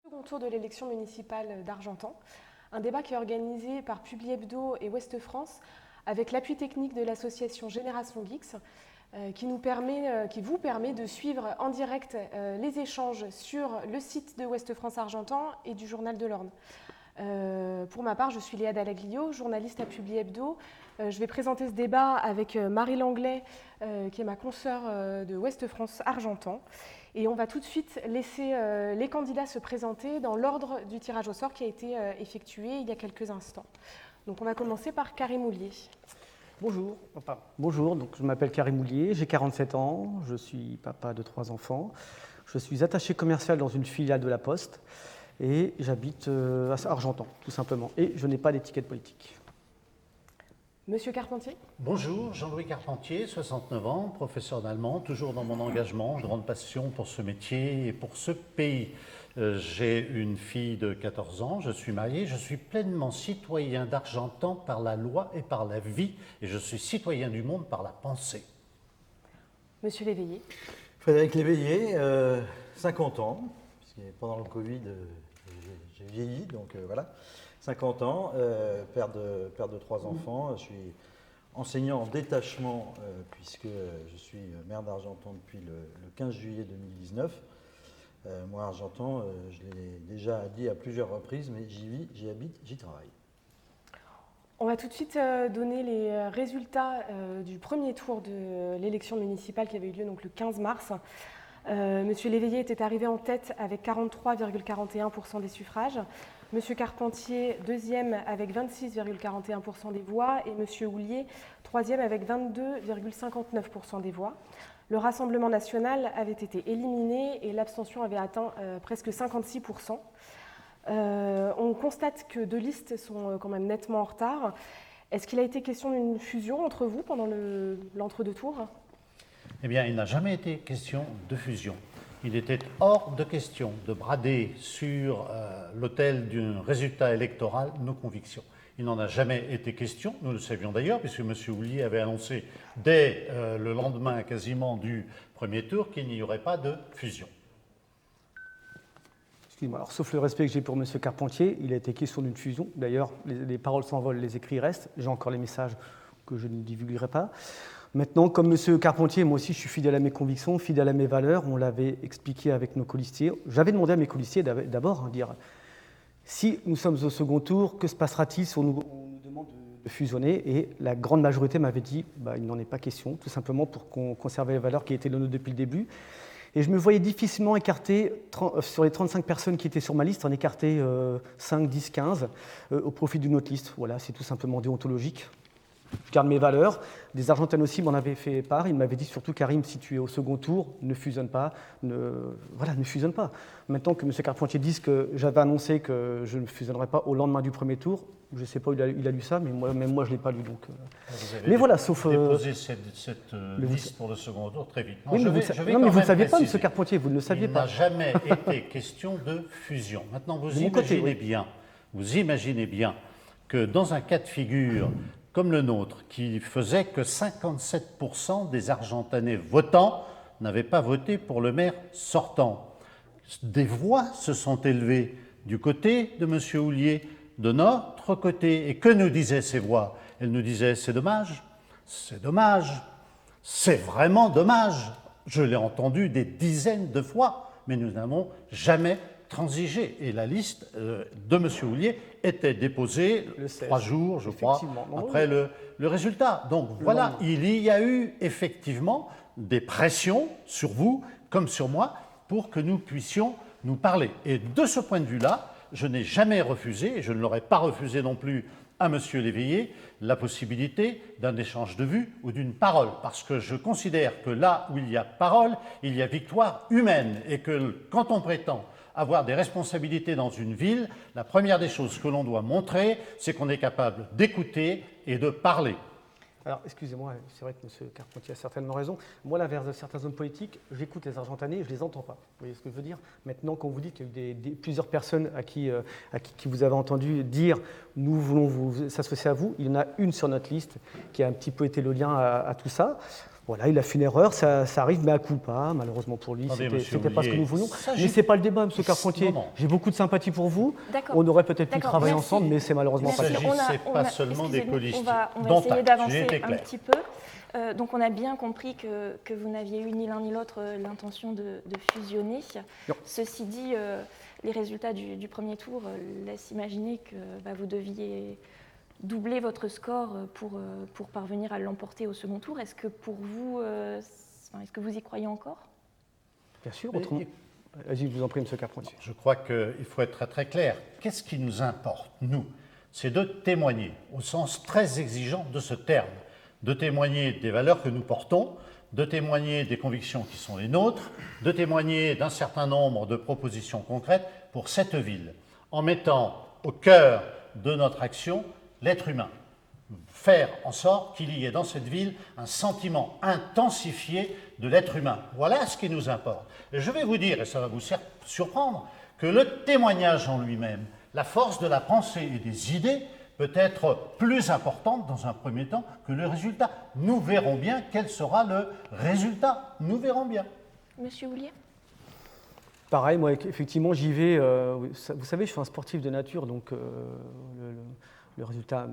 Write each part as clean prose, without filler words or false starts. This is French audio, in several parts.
Second tour de l'élection municipale d'Argentan, un débat qui est organisé par Publi Hebdo et Ouest France avec l'appui technique de l'association Génération Geeks qui vous permet de suivre en direct les échanges sur le site de Ouest France Argentan et du Journal de l'Orne. Pour ma part, je suis Léa Dallaglio, journaliste à Publi Hebdo. Je vais présenter ce débat avec Marie Langlais, qui est ma consoeur de Ouest France Argentan. Et on va tout de suite laisser les candidats se présenter dans l'ordre du tirage au sort qui a été effectué il y a quelques instants. Donc on va commencer par Karim Houlier. Bonjour, donc je m'appelle Karim Houlier, j'ai 47 ans, je suis papa de 3 enfants. Je suis attaché commercial dans une filiale de La Poste et j'habite à Argentan, tout simplement. Et je n'ai pas d'étiquette politique. Monsieur Carpentier. Bonjour, Jean-Louis Carpentier, 69 ans, professeur d'allemand, toujours dans mon engagement, grande passion pour ce métier et pour ce pays. J'ai une fille de 14 ans, je suis marié, je suis pleinement citoyen d'Argentan par la loi et par la vie, et je suis citoyen du monde par la pensée. Monsieur Léveillé. Frédéric Léveillé, 50 ans, puisque pendant le Covid, j'ai vieilli, donc voilà. 50 ans, père de 3 enfants, je suis enseignant en détachement puisque je suis maire d'Argentan depuis le 15 juillet 2019. Moi, Argentan, je l'ai déjà dit à plusieurs reprises, mais j'y vis, j'y habite, j'y travaille. On va tout de suite donner les résultats du premier tour de l'élection municipale qui avait eu lieu donc, le 15 mars. Monsieur Léveillé était arrivé en tête avec 43,41% des suffrages. Monsieur Carpentier, deuxième avec 26,41% des voix et Monsieur Houlier, troisième avec 22,59% des voix. Le Rassemblement national avait été éliminé et l'abstention avait atteint presque 56%. On constate que 2 listes sont quand même nettement en retard. Est-ce qu'il a été question d'une fusion entre vous pendant l'entre-deux tours ? Eh bien, il n'a jamais été question de fusion. Il était hors de question de brader sur l'autel d'un résultat électoral nos convictions. Il n'en a jamais été question, nous le savions d'ailleurs, puisque M. Houlier avait annoncé dès le lendemain quasiment du premier tour qu'il n'y aurait pas de fusion. Excusez-moi, alors, sauf le respect que j'ai pour M. Carpentier, il a été question d'une fusion. D'ailleurs, les paroles s'envolent, les écrits restent. J'ai encore les messages que je ne divulguerai pas. Maintenant, comme M. Carpentier, moi aussi, je suis fidèle à mes convictions, fidèle à mes valeurs. On l'avait expliqué avec nos colistiers. J'avais demandé à mes colistiers d'abord, dire si nous sommes au second tour, que se passera-t-il si on nous demande de fusionner ? Et la grande majorité m'avait dit il n'en est pas question, tout simplement pour conserver les valeurs qui étaient les nôtres depuis le début. Et je me voyais difficilement écarter, sur les 35 personnes qui étaient sur ma liste, en écarter 5, 10, 15 au profit d'une autre liste. Voilà, c'est tout simplement déontologique. Je garde mes valeurs. Des Argentins aussi m'en avaient fait part. Ils m'avaient dit surtout, Karim, si tu es au second tour, ne fusionne pas. Ne fusionne pas. Maintenant que M. Carpentier dise que j'avais annoncé que je ne fusionnerais pas au lendemain du premier tour, je ne sais pas où il a lu ça, mais même moi je ne l'ai pas lu. Donc, vous avez déposé cette liste pour le second tour très vite. Non, oui, mais vous ne saviez pas, M. Carpentier, vous ne le saviez pas. Il n'a jamais été question de fusion. Maintenant, vous imaginez bien que dans un cas de figure comme le nôtre, qui faisait que 57% des Argentanais votants n'avaient pas voté pour le maire sortant. Des voix se sont élevées du côté de M. Houlier, de notre côté. Et que nous disaient ces voix ? Elles nous disaient « c'est dommage, c'est vraiment dommage ». Je l'ai entendu des dizaines de fois, mais nous n'avons jamais transigé. Et la liste de M. Houlier était déposée 3 jours, je crois, après le résultat. Donc voilà, il y a eu effectivement des pressions sur vous, comme sur moi, pour que nous puissions nous parler. Et de ce point de vue-là, je n'ai jamais refusé, et je ne l'aurais pas refusé non plus à M. Léveillé, la possibilité d'un échange de vues ou d'une parole. Parce que je considère que là où il y a parole, il y a victoire humaine. Et que quand on prétend avoir des responsabilités dans une ville, la première des choses que l'on doit montrer, c'est qu'on est capable d'écouter et de parler. Alors, excusez-moi, c'est vrai que M. Carpentier a certainement raison. Moi, à l'inverse de certains hommes politiques, j'écoute les Argentanais et je ne les entends pas. Vous voyez ce que je veux dire ? Maintenant, quand vous dites qu'il y a eu plusieurs personnes à qui vous avez entendu dire « nous voulons vous associer à vous », il y en a une sur notre liste qui a un petit peu été le lien à tout ça. Voilà, il a fait une erreur, ça arrive, mais à coup pas, malheureusement pour lui, c'était pas ce que nous voulions. Mais c'est pas le débat, M. Carpentier. J'ai beaucoup de sympathie pour vous. On aurait peut-être pu travailler ensemble, mais c'est malheureusement pas le cas. Il ne s'agissait pas seulement des politiques. On va essayer d'avancer un petit peu. Donc on a bien compris que vous n'aviez eu ni l'un ni l'autre l'intention de fusionner. Non. Ceci dit, les résultats du premier tour laissent imaginer que vous deviez doubler votre score pour parvenir à l'emporter au second tour. Est-ce que pour vous, est-ce que vous y croyez encore? Bien sûr, autrement. Vas-y, je vous en prie, M. Carpentier. Je crois qu'il faut être très très clair. Qu'est-ce qui nous importe, nous? C'est de témoigner, au sens très exigeant de ce terme, de témoigner des valeurs que nous portons, de témoigner des convictions qui sont les nôtres, de témoigner d'un certain nombre de propositions concrètes pour cette ville, en mettant au cœur de notre action l'être humain. Faire en sorte qu'il y ait dans cette ville un sentiment intensifié de l'être humain. Voilà ce qui nous importe. Et je vais vous dire, et ça va vous surprendre, que le témoignage en lui-même, la force de la pensée et des idées, peut être plus importante dans un premier temps que le résultat. Nous verrons bien quel sera le résultat. Nous verrons bien. Monsieur Houllier? Pareil, moi, effectivement, j'y vais. Vous savez, je suis un sportif de nature, donc le résultat,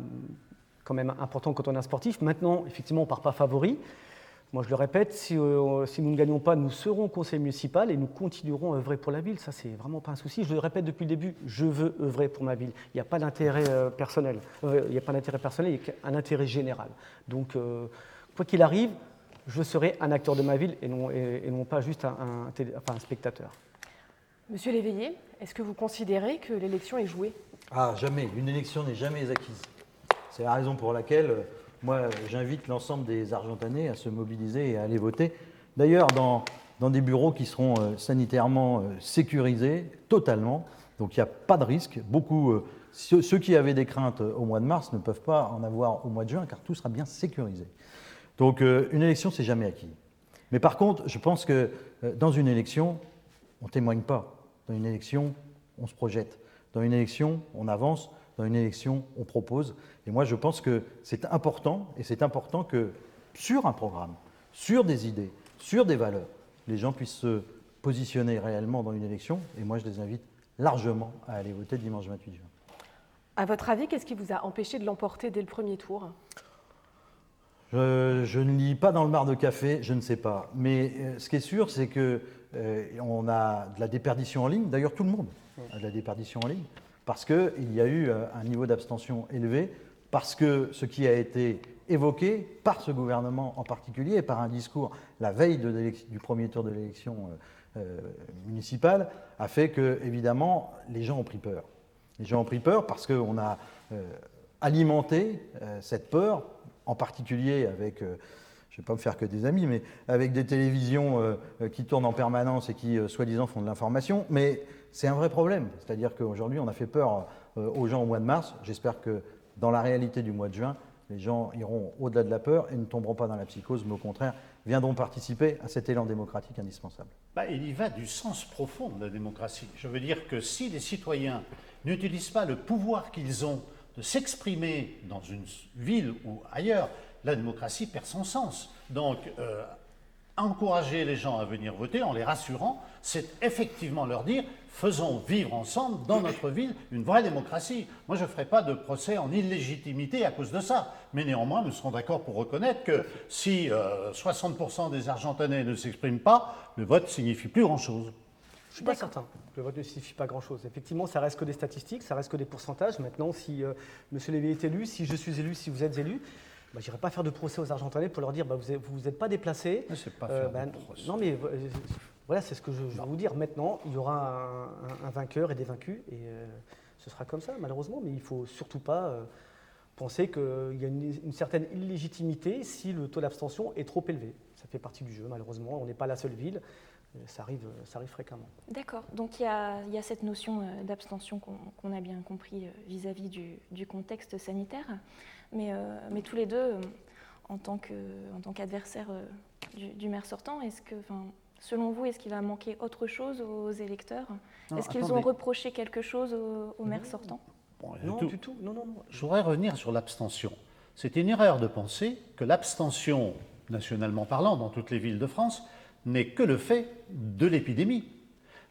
quand même important quand on est un sportif. Maintenant, effectivement, on ne part pas favori. Moi, je le répète, si nous ne gagnons pas, nous serons au conseil municipal et nous continuerons à œuvrer pour la ville. Ça, c'est vraiment pas un souci. Je le répète depuis le début, je veux œuvrer pour ma ville. Il n'y a pas d'intérêt personnel. Il n'y a pas d'intérêt personnel, il y a un intérêt général. Donc, quoi qu'il arrive, je serai un acteur de ma ville et non pas juste un spectateur. Monsieur Léveillé, est-ce que vous considérez que l'élection est jouée? Ah, jamais. Une élection n'est jamais acquise. C'est la raison pour laquelle, moi, j'invite l'ensemble des Argentanais à se mobiliser et à aller voter. D'ailleurs, dans des bureaux qui seront sanitairement sécurisés totalement. Donc, il n'y a pas de risque. Ceux qui avaient des craintes au mois de mars ne peuvent pas en avoir au mois de juin, car tout sera bien sécurisé. Donc, une élection, c'est jamais acquis. Mais par contre, je pense que dans une élection, on ne témoigne pas. Dans une élection, on se projette. Dans une élection, on avance. Dans une élection, on propose. Et moi, je pense que c'est important, et c'est important que sur un programme, sur des idées, sur des valeurs, les gens puissent se positionner réellement dans une élection. Et moi, je les invite largement à aller voter dimanche 28 juin. À votre avis, qu'est-ce qui vous a empêché de l'emporter dès le premier tour? Je ne lis pas dans le mar de café, je ne sais pas. Mais ce qui est sûr, c'est qu'on a de la déperdition en ligne. D'ailleurs, tout le monde a de la déperdition en ligne. Parce qu'il y a eu un niveau d'abstention élevé, parce que ce qui a été évoqué par ce gouvernement en particulier, et par un discours la veille du premier tour de l'élection municipale, a fait que, évidemment, les gens ont pris peur. Les gens ont pris peur parce qu'on a alimenté cette peur, en particulier avec, je ne vais pas me faire que des amis, mais avec des télévisions qui tournent en permanence et qui, soi-disant, font de l'information. Mais c'est un vrai problème. C'est-à-dire qu'aujourd'hui, on a fait peur aux gens au mois de mars. J'espère que dans la réalité du mois de juin, les gens iront au-delà de la peur et ne tomberont pas dans la psychose, mais au contraire, viendront participer à cet élan démocratique indispensable. Il y va du sens profond de la démocratie. Je veux dire que si les citoyens n'utilisent pas le pouvoir qu'ils ont de s'exprimer dans une ville ou ailleurs, la démocratie perd son sens. Donc, encourager les gens à venir voter en les rassurant, c'est effectivement leur dire « faisons vivre ensemble dans notre ville une vraie démocratie ». Moi, je ne ferai pas de procès en illégitimité à cause de ça. Mais néanmoins, nous serons d'accord pour reconnaître que si 60% des Argentanais ne s'expriment pas, le vote ne signifie plus grand-chose. Je ne suis pas certain que le vote ne signifie pas grand-chose. Effectivement, ça reste que des statistiques, ça reste que des pourcentages. Maintenant, si M. Léveillé est élu, si je suis élu, si vous êtes élu, je n'irai pas faire de procès aux Argentanais pour leur dire vous ne vous êtes pas déplacés. Mais c'est pas faire de procès. Non, mais voilà, c'est ce que je vais vous dire. Maintenant, il y aura un vainqueur et des vaincus, et ce sera comme ça, malheureusement. Mais il ne faut surtout pas penser qu'il y a une certaine illégitimité si le taux d'abstention est trop élevé. Ça fait partie du jeu, malheureusement. On n'est pas la seule ville. Ça arrive fréquemment. D'accord. Donc il y a cette notion d'abstention qu'on a bien compris vis-à-vis du contexte sanitaire. Mais tous les deux, en tant qu'adversaires du maire sortant, selon vous, est-ce qu'il va manquer autre chose aux électeurs? Est-ce qu'ils ont reproché quelque chose au maire sortant? Non, du tout. Non. Je voudrais revenir sur l'abstention. C'est une erreur de penser que l'abstention nationalement parlant, dans toutes les villes de France, n'est que le fait de l'épidémie.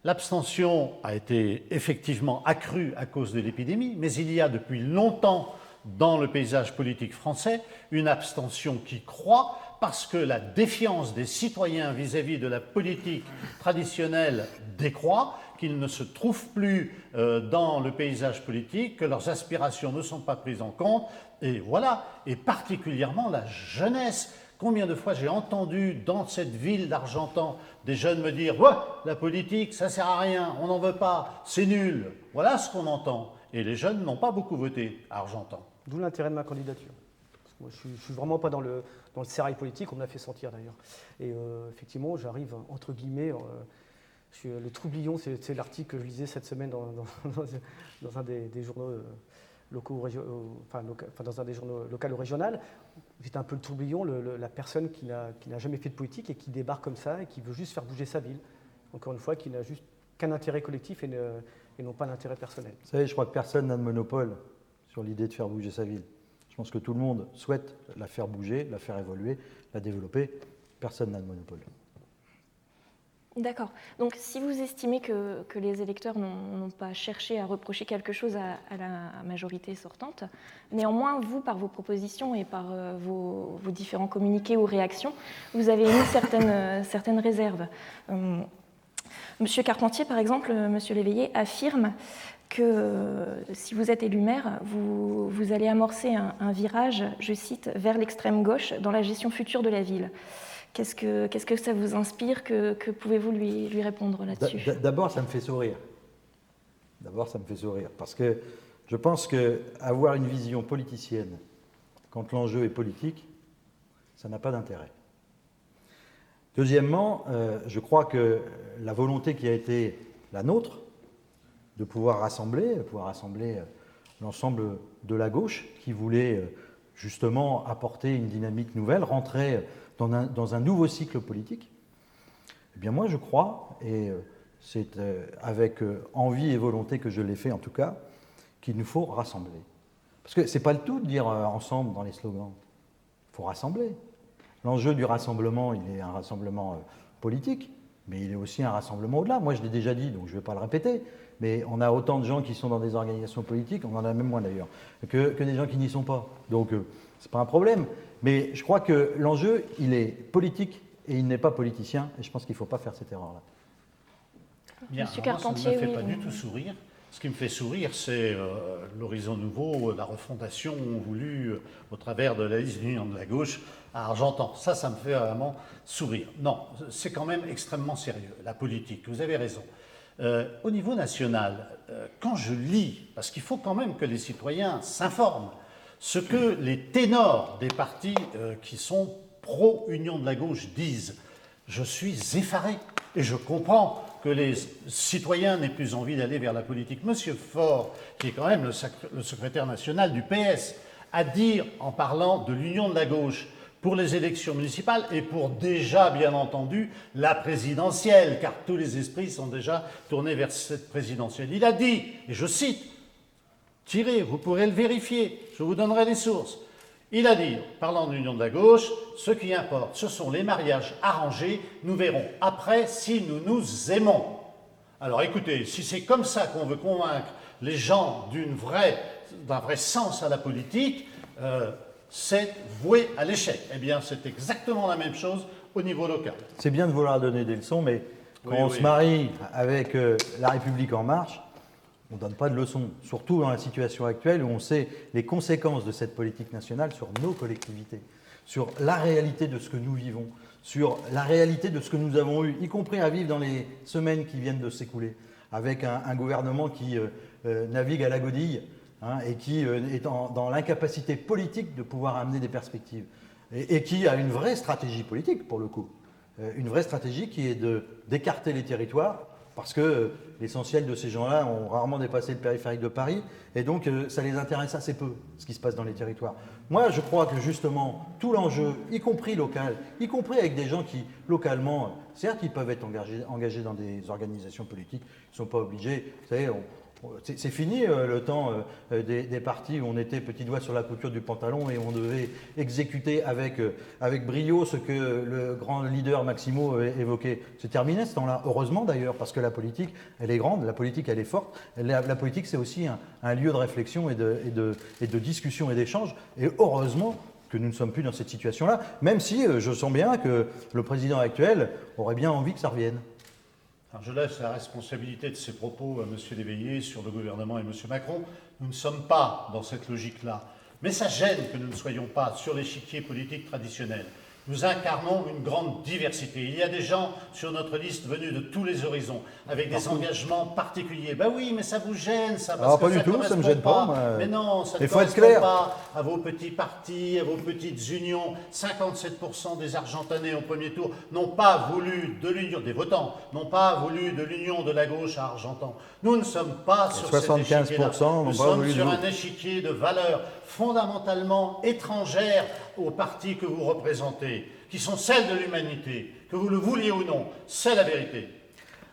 L'abstention a été effectivement accrue à cause de l'épidémie, mais il y a depuis longtemps dans le paysage politique français une abstention qui croît parce que la défiance des citoyens vis-à-vis de la politique traditionnelle décroît, qu'ils ne se trouvent plus dans le paysage politique, que leurs aspirations ne sont pas prises en compte, et voilà, et particulièrement la jeunesse. Combien de fois j'ai entendu dans cette ville d'Argentan des jeunes me dire « Ouais, la politique, ça sert à rien, on n'en veut pas, c'est nul ». Voilà ce qu'on entend. Et les jeunes n'ont pas beaucoup voté à Argentan. D'où l'intérêt de ma candidature. Parce que moi, je ne suis vraiment pas dans le sérail politique, on me l'a fait sentir d'ailleurs. Et effectivement, j'arrive, entre guillemets, le troublion, c'est l'article que je lisais cette semaine dans un des journaux locaux, dans un des journaux local ou régional. J'étais un peu le troublion, la personne qui n'a jamais fait de politique et qui débarque comme ça et qui veut juste faire bouger sa ville. Encore une fois, qui n'a juste qu'un intérêt collectif et non pas d'intérêt personnel. Vous savez, je crois que personne n'a de monopole sur l'idée de faire bouger sa ville. Je pense que tout le monde souhaite la faire bouger, la faire évoluer, la développer. Personne n'a de monopole. D'accord. Donc si vous estimez que les électeurs n'ont pas cherché à reprocher quelque chose à la majorité sortante, néanmoins, vous, par vos propositions et par vos différents communiqués ou réactions, vous avez émis certaines réserves. Monsieur Carpentier, par exemple, Monsieur Léveillé, affirme que si vous êtes élu maire, vous allez amorcer un virage, je cite, vers l'extrême gauche dans la gestion future de la ville. Qu'est-ce que ça vous inspire? Que pouvez-vous lui répondre là-dessus? D'abord, ça me fait sourire. Parce que je pense qu'avoir une vision politicienne quand l'enjeu est politique, ça n'a pas d'intérêt. Deuxièmement, je crois que la volonté qui a été la nôtre, de pouvoir rassembler l'ensemble de la gauche qui voulait justement apporter une dynamique nouvelle, rentrer dans un nouveau cycle politique, eh bien moi je crois, et c'est avec envie et volonté que je l'ai fait en tout cas, qu'il nous faut rassembler. Parce que c'est pas le tout de dire ensemble dans les slogans. Il faut rassembler. L'enjeu du rassemblement, il est un rassemblement politique, mais il est aussi un rassemblement au-delà. Moi je l'ai déjà dit, donc je ne vais pas le répéter, mais on a autant de gens qui sont dans des organisations politiques, on en a même moins d'ailleurs, que des gens qui n'y sont pas. Donc c'est pas un problème. Mais je crois que l'enjeu, il est politique et il n'est pas politicien, et je pense qu'il ne faut pas faire cette erreur-là. Bien, Monsieur Carpentier, ça ne me fait pas du tout sourire. Ce qui me fait sourire, c'est l'horizon nouveau, la refondation voulue au travers de la liste d'union de la gauche à Argentan. Ça me fait vraiment sourire. Non, c'est quand même extrêmement sérieux, la politique. Vous avez raison. Au niveau national, quand je lis, parce qu'il faut quand même que les citoyens s'informent, ce que les ténors des partis qui sont pro-union de la gauche disent, je suis effaré et je comprends que les citoyens n'aient plus envie d'aller vers la politique. Monsieur Faure, qui est quand même le secrétaire national du PS, a dit, en parlant de l'union de la gauche pour les élections municipales et pour déjà, bien entendu, la présidentielle, car tous les esprits sont déjà tournés vers cette présidentielle. Il a dit, et je cite, tirez, vous pourrez le vérifier, je vous donnerai les sources. Il a dit, parlant de l'union de la gauche, ce qui importe, ce sont les mariages arrangés, nous verrons après si nous nous aimons. Alors écoutez, si c'est comme ça qu'on veut convaincre les gens d'un vrai sens à la politique, c'est voué à l'échec. Eh bien, c'est exactement la même chose au niveau local. C'est bien de vouloir donner des leçons, mais quand on se marie avec La République En Marche, on ne donne pas de leçons, surtout dans la situation actuelle où on sait les conséquences de cette politique nationale sur nos collectivités, sur la réalité de ce que nous vivons, sur la réalité de ce que nous avons eu, y compris à vivre dans les semaines qui viennent de s'écouler, avec un gouvernement qui navigue à la godille et qui est dans l'incapacité politique de pouvoir amener des perspectives, et qui a une vraie stratégie politique, pour le coup, une vraie stratégie qui est d'écarter les territoires, parce que l'essentiel de ces gens-là ont rarement dépassé le périphérique de Paris, et donc ça les intéresse assez peu, ce qui se passe dans les territoires. Moi, je crois que justement, tout l'enjeu, y compris local, y compris avec des gens qui, localement, certes, ils peuvent être engagés dans des organisations politiques, ils ne sont pas obligés. Vous savez, C'est fini le temps des partis où on était petit doigt sur la couture du pantalon et on devait exécuter avec brio ce que le grand leader Maximo évoquait. C'est terminé ce temps-là, heureusement d'ailleurs, parce que la politique, elle est grande, la politique, elle est forte. La politique, c'est aussi un lieu de réflexion et de discussion et d'échange. Et heureusement que nous ne sommes plus dans cette situation-là, même si je sens bien que le président actuel aurait bien envie que ça revienne. Alors je laisse la responsabilité de ces propos à M. Léveillé sur le gouvernement et M. Macron. Nous ne sommes pas dans cette logique-là. Mais ça gêne que nous ne soyons pas sur l'échiquier politique traditionnel. Nous incarnons une grande diversité. Il y a des gens sur notre liste venus de tous les horizons, avec des engagements particuliers. Ben oui, mais ça vous gêne, ça, parce pas que du tout, ça me gêne pas. Mais non, ça ne faut être correspond clair. pas à vos petits partis, à vos petites unions. 57% des Argentanais au premier tour n'ont pas voulu de l'union, des votants, n'ont pas voulu de l'union de la gauche à Argentan. Nous ne sommes pas sur cet échiquier-là. Nous sommes sur un échiquier de valeurs fondamentalement étrangères aux partis que vous représentez, qui sont celles de l'humanité, que vous le vouliez ou non, c'est la vérité.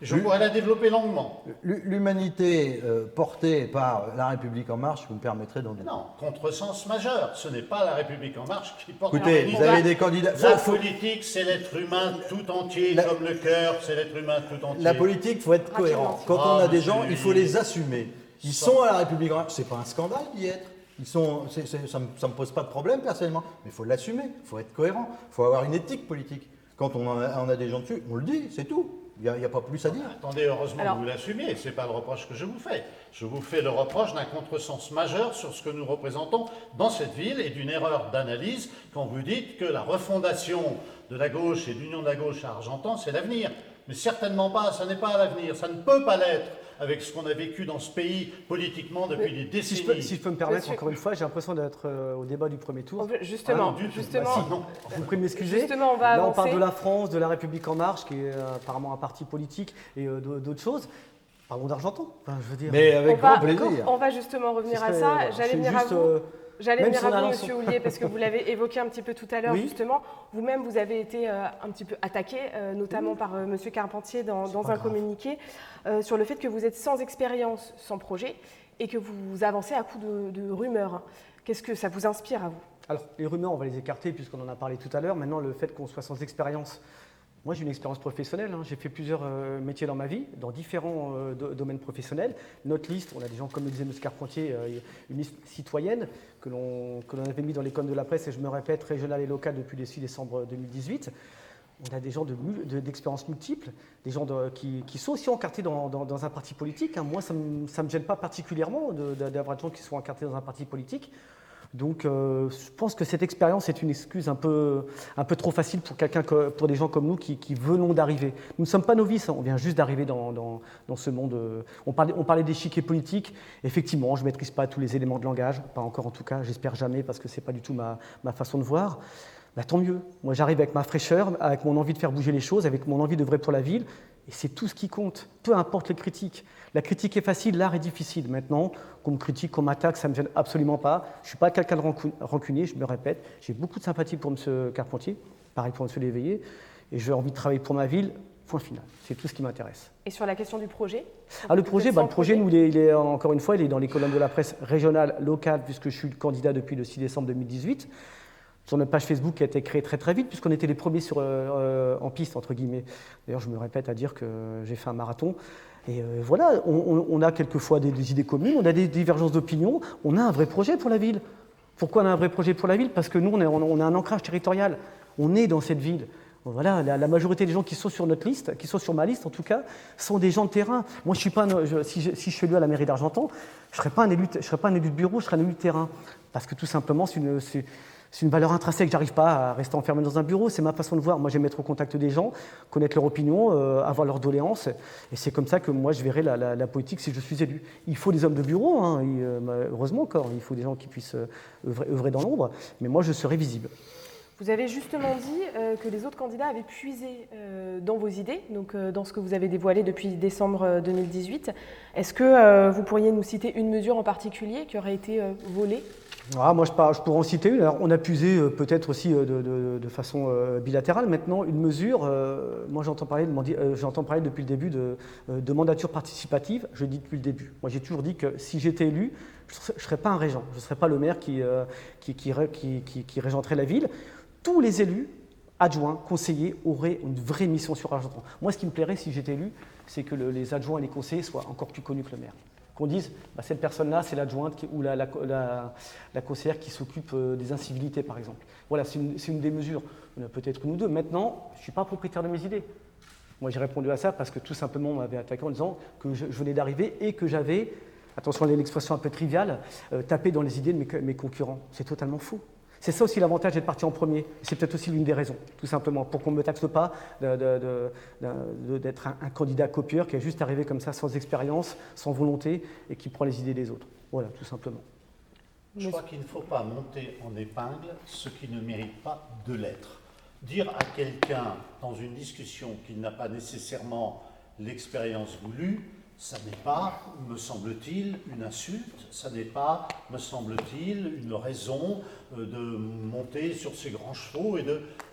Je pourrais la développer longuement. L'humanité portée par La République En Marche, vous me permettrez d'en dire. Non, contresens majeur. Ce n'est pas La République En Marche qui porte. Écoutez, vous avez des candidats. La politique, c'est l'être humain tout entier, comme le cœur, c'est l'être humain tout entier. La politique, il faut être cohérent. Quand on a des gens, il faut les assumer. Ils sont à La République En Marche. C'est pas un scandale d'y être. Ça ne me pose pas de problème personnellement, mais il faut l'assumer, il faut être cohérent, il faut avoir une éthique politique. Quand on a des gens dessus, on le dit, c'est tout. Il n'y a pas plus à dire. Attendez, heureusement que vous l'assumez, ce n'est pas le reproche que je vous fais. Je vous fais le reproche d'un contresens majeur sur ce que nous représentons dans cette ville et d'une erreur d'analyse quand vous dites que la refondation de la gauche et de l'union de la gauche à Argentan, c'est l'avenir. Mais certainement pas, ça n'est pas l'avenir, ça ne peut pas l'être avec ce qu'on a vécu dans ce pays politiquement depuis des décennies. Si je peux me permettre, encore une fois, j'ai l'impression d'être au débat du premier tour. Justement, vous pouvez m'excuser. Justement, Là, on parle de la France, de La République En Marche, qui est apparemment un parti politique, et d'autres choses. Parlons d'Argentan. Enfin, je veux dire. Mais avec grand plaisir. On va justement revenir à ça. J'allais venir à vous. J'allais venir à vous, Monsieur Houllier, parce que vous l'avez évoqué un petit peu tout à l'heure, justement. Vous-même, vous avez été un petit peu attaqué, notamment par Monsieur Carpentier dans un communiqué, sur le fait que vous êtes sans expérience, sans projet, et que vous avancez à coup de rumeurs. Qu'est-ce que ça vous inspire à vous? Alors, les rumeurs, on va les écarter, puisqu'on en a parlé tout à l'heure. Maintenant, le fait qu'on soit sans expérience, moi, j'ai une expérience professionnelle. J'ai fait plusieurs métiers dans ma vie, dans différents domaines professionnels. Notre liste, on a des gens, comme le disait M. Carpentier, une liste citoyenne que l'on avait mis dans les cônes de la presse, et je me répète, régionale et locale depuis le 6 décembre 2018. On a des gens d'expériences multiples, des gens qui sont aussi encartés dans un parti politique. Moi, ça ne me gêne pas particulièrement d'avoir des gens qui sont encartés dans un parti politique. Donc, je pense que cette expérience est une excuse un peu trop facile pour des gens comme nous qui venons d'arriver. Nous ne sommes pas novices, on vient juste d'arriver dans ce monde. On parlait d'échiquier politique. Effectivement, je ne maîtrise pas tous les éléments de langage, pas encore en tout cas, j'espère jamais, parce que ce n'est pas du tout ma façon de voir. Bah, tant mieux. Moi, j'arrive avec ma fraîcheur, avec mon envie de faire bouger les choses, avec mon envie d'œuvrer pour la ville. Et c'est tout ce qui compte, peu importe les critiques. La critique est facile, l'art est difficile. Maintenant, qu'on me critique, qu'on m'attaque, ça ne me gêne absolument pas. Je ne suis pas quelqu'un de rancunier, je me répète. J'ai beaucoup de sympathie pour M. Carpentier, pareil pour M. Léveillé. Et j'ai envie de travailler pour ma ville, point final. C'est tout ce qui m'intéresse. Et sur la question du projet? Le projet, nous, il est, encore une fois, il est dans les colonnes de la presse régionale, locale, puisque je suis le candidat depuis le 6 décembre 2018. Sur notre page Facebook qui a été créée très très vite, puisqu'on était les premiers en piste, entre guillemets. D'ailleurs, je me répète à dire que j'ai fait un marathon. Et voilà, on a quelquefois des idées communes, on a des divergences d'opinion, on a un vrai projet pour la ville. Pourquoi on a un vrai projet pour la ville? Parce que nous, on a un ancrage territorial. On est dans cette ville. Voilà, la majorité des gens qui sont sur notre liste, qui sont sur ma liste en tout cas, sont des gens de terrain. Moi, si je suis élu à la mairie d'Argentan, je ne serai pas un élu de bureau, je serai un élu de terrain. Parce que tout simplement, c'est une valeur intrinsèque, j'arrive pas à rester enfermé dans un bureau, c'est ma façon de voir. Moi, j'aime être au contact des gens, connaître leur opinion, avoir leurs doléances. Et c'est comme ça que moi, je verrai la politique si je suis élu. Il faut des hommes de bureau, heureusement encore, il faut des gens qui puissent œuvrer dans l'ombre, mais moi, je serai visible. Vous avez justement dit que les autres candidats avaient puisé dans vos idées, donc dans ce que vous avez dévoilé depuis décembre 2018. Est-ce que vous pourriez nous citer une mesure en particulier qui aurait été volée Moi, je pourrais en citer une. Alors, on a puisé peut-être aussi de façon bilatérale. Maintenant, une mesure, moi j'entends parler depuis le début de mandature participative. Je dis depuis le début. Moi, j'ai toujours dit que si j'étais élu, je ne serais pas un régent. Je ne serais pas le maire qui régenterait la ville. Tous les élus, adjoints, conseillers, auraient une vraie mission sur Argentan. Moi, ce qui me plairait si j'étais élu, c'est que les adjoints et les conseillers soient encore plus connus que le maire. Qu'on dise, cette personne-là, c'est l'adjointe ou la conseillère qui s'occupe des incivilités, par exemple. Voilà, c'est une des mesures. On a peut-être une ou deux. Maintenant, je ne suis pas propriétaire de mes idées. Moi, j'ai répondu à ça parce que tout simplement, on m'avait attaqué en disant que je venais d'arriver et que j'avais, attention à l'expression un peu triviale, tapé dans les idées de mes concurrents. C'est totalement faux. C'est ça aussi l'avantage d'être parti en premier. C'est peut-être aussi l'une des raisons, tout simplement, pour qu'on ne me taxe pas d'être un candidat copieur qui est juste arrivé comme ça, sans expérience, sans volonté, et qui prend les idées des autres. Voilà, tout simplement. Je crois qu'il ne faut pas monter en épingle ce qui ne mérite pas de l'être. Dire à quelqu'un, dans une discussion, qu'il n'a pas nécessairement l'expérience voulue, ça n'est pas, me semble-t-il, une insulte, ça n'est pas, me semble-t-il, une raison de monter sur ses grands chevaux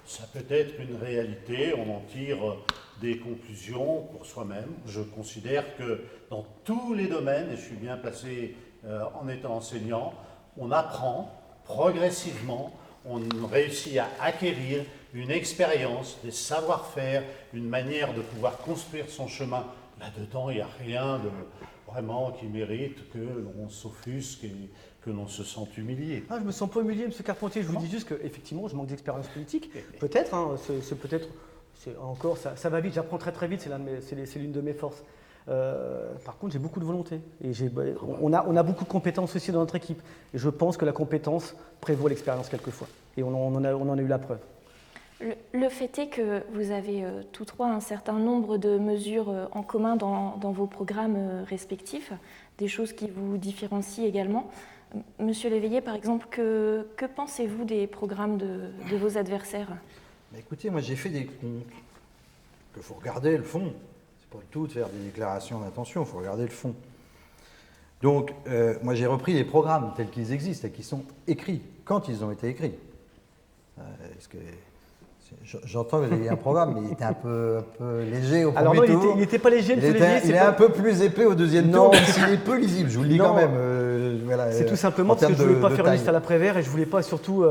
ça peut être une réalité, on en tire des conclusions pour soi-même. Je considère que dans tous les domaines, et je suis bien placé en étant enseignant, on apprend progressivement, on réussit à acquérir une expérience, des savoir-faire, une manière de pouvoir construire son chemin. Là-dedans, il n'y a rien de vraiment qui mérite que l'on s'offusque et que l'on se sente humilié. Je ne me sens pas humilié, M. Carpentier. Je vous dis juste qu'effectivement, je manque d'expérience politique. Peut-être, encore, ça va vite, j'apprends très très vite, c'est l'une de mes forces. Par contre, j'ai beaucoup de volonté. Et on a beaucoup de compétences aussi dans notre équipe. Et je pense que la compétence prévaut l'expérience quelquefois. Et on en a eu la preuve. Le fait est que vous avez tous trois un certain nombre de mesures en commun dans vos programmes respectifs, des choses qui vous différencient également. Monsieur Léveillé, par exemple, que pensez-vous des programmes de vos adversaires ? Écoutez, moi j'ai fait des comptes, qu'il faut regarder le fond. C'est pas du tout de faire des déclarations d'intention, il faut regarder le fond. Donc, moi j'ai repris les programmes tels qu'ils existent et qui sont écrits, quand ils ont été écrits. J'entends que vous avez un programme, mais il était un peu léger au premier tour. Il n'était pas léger, il est un peu plus épais au deuxième tour, même s'il est peu lisible, je vous le dis quand même. C'est tout simplement parce que je ne voulais pas faire une liste à l'après-vert et je ne voulais pas surtout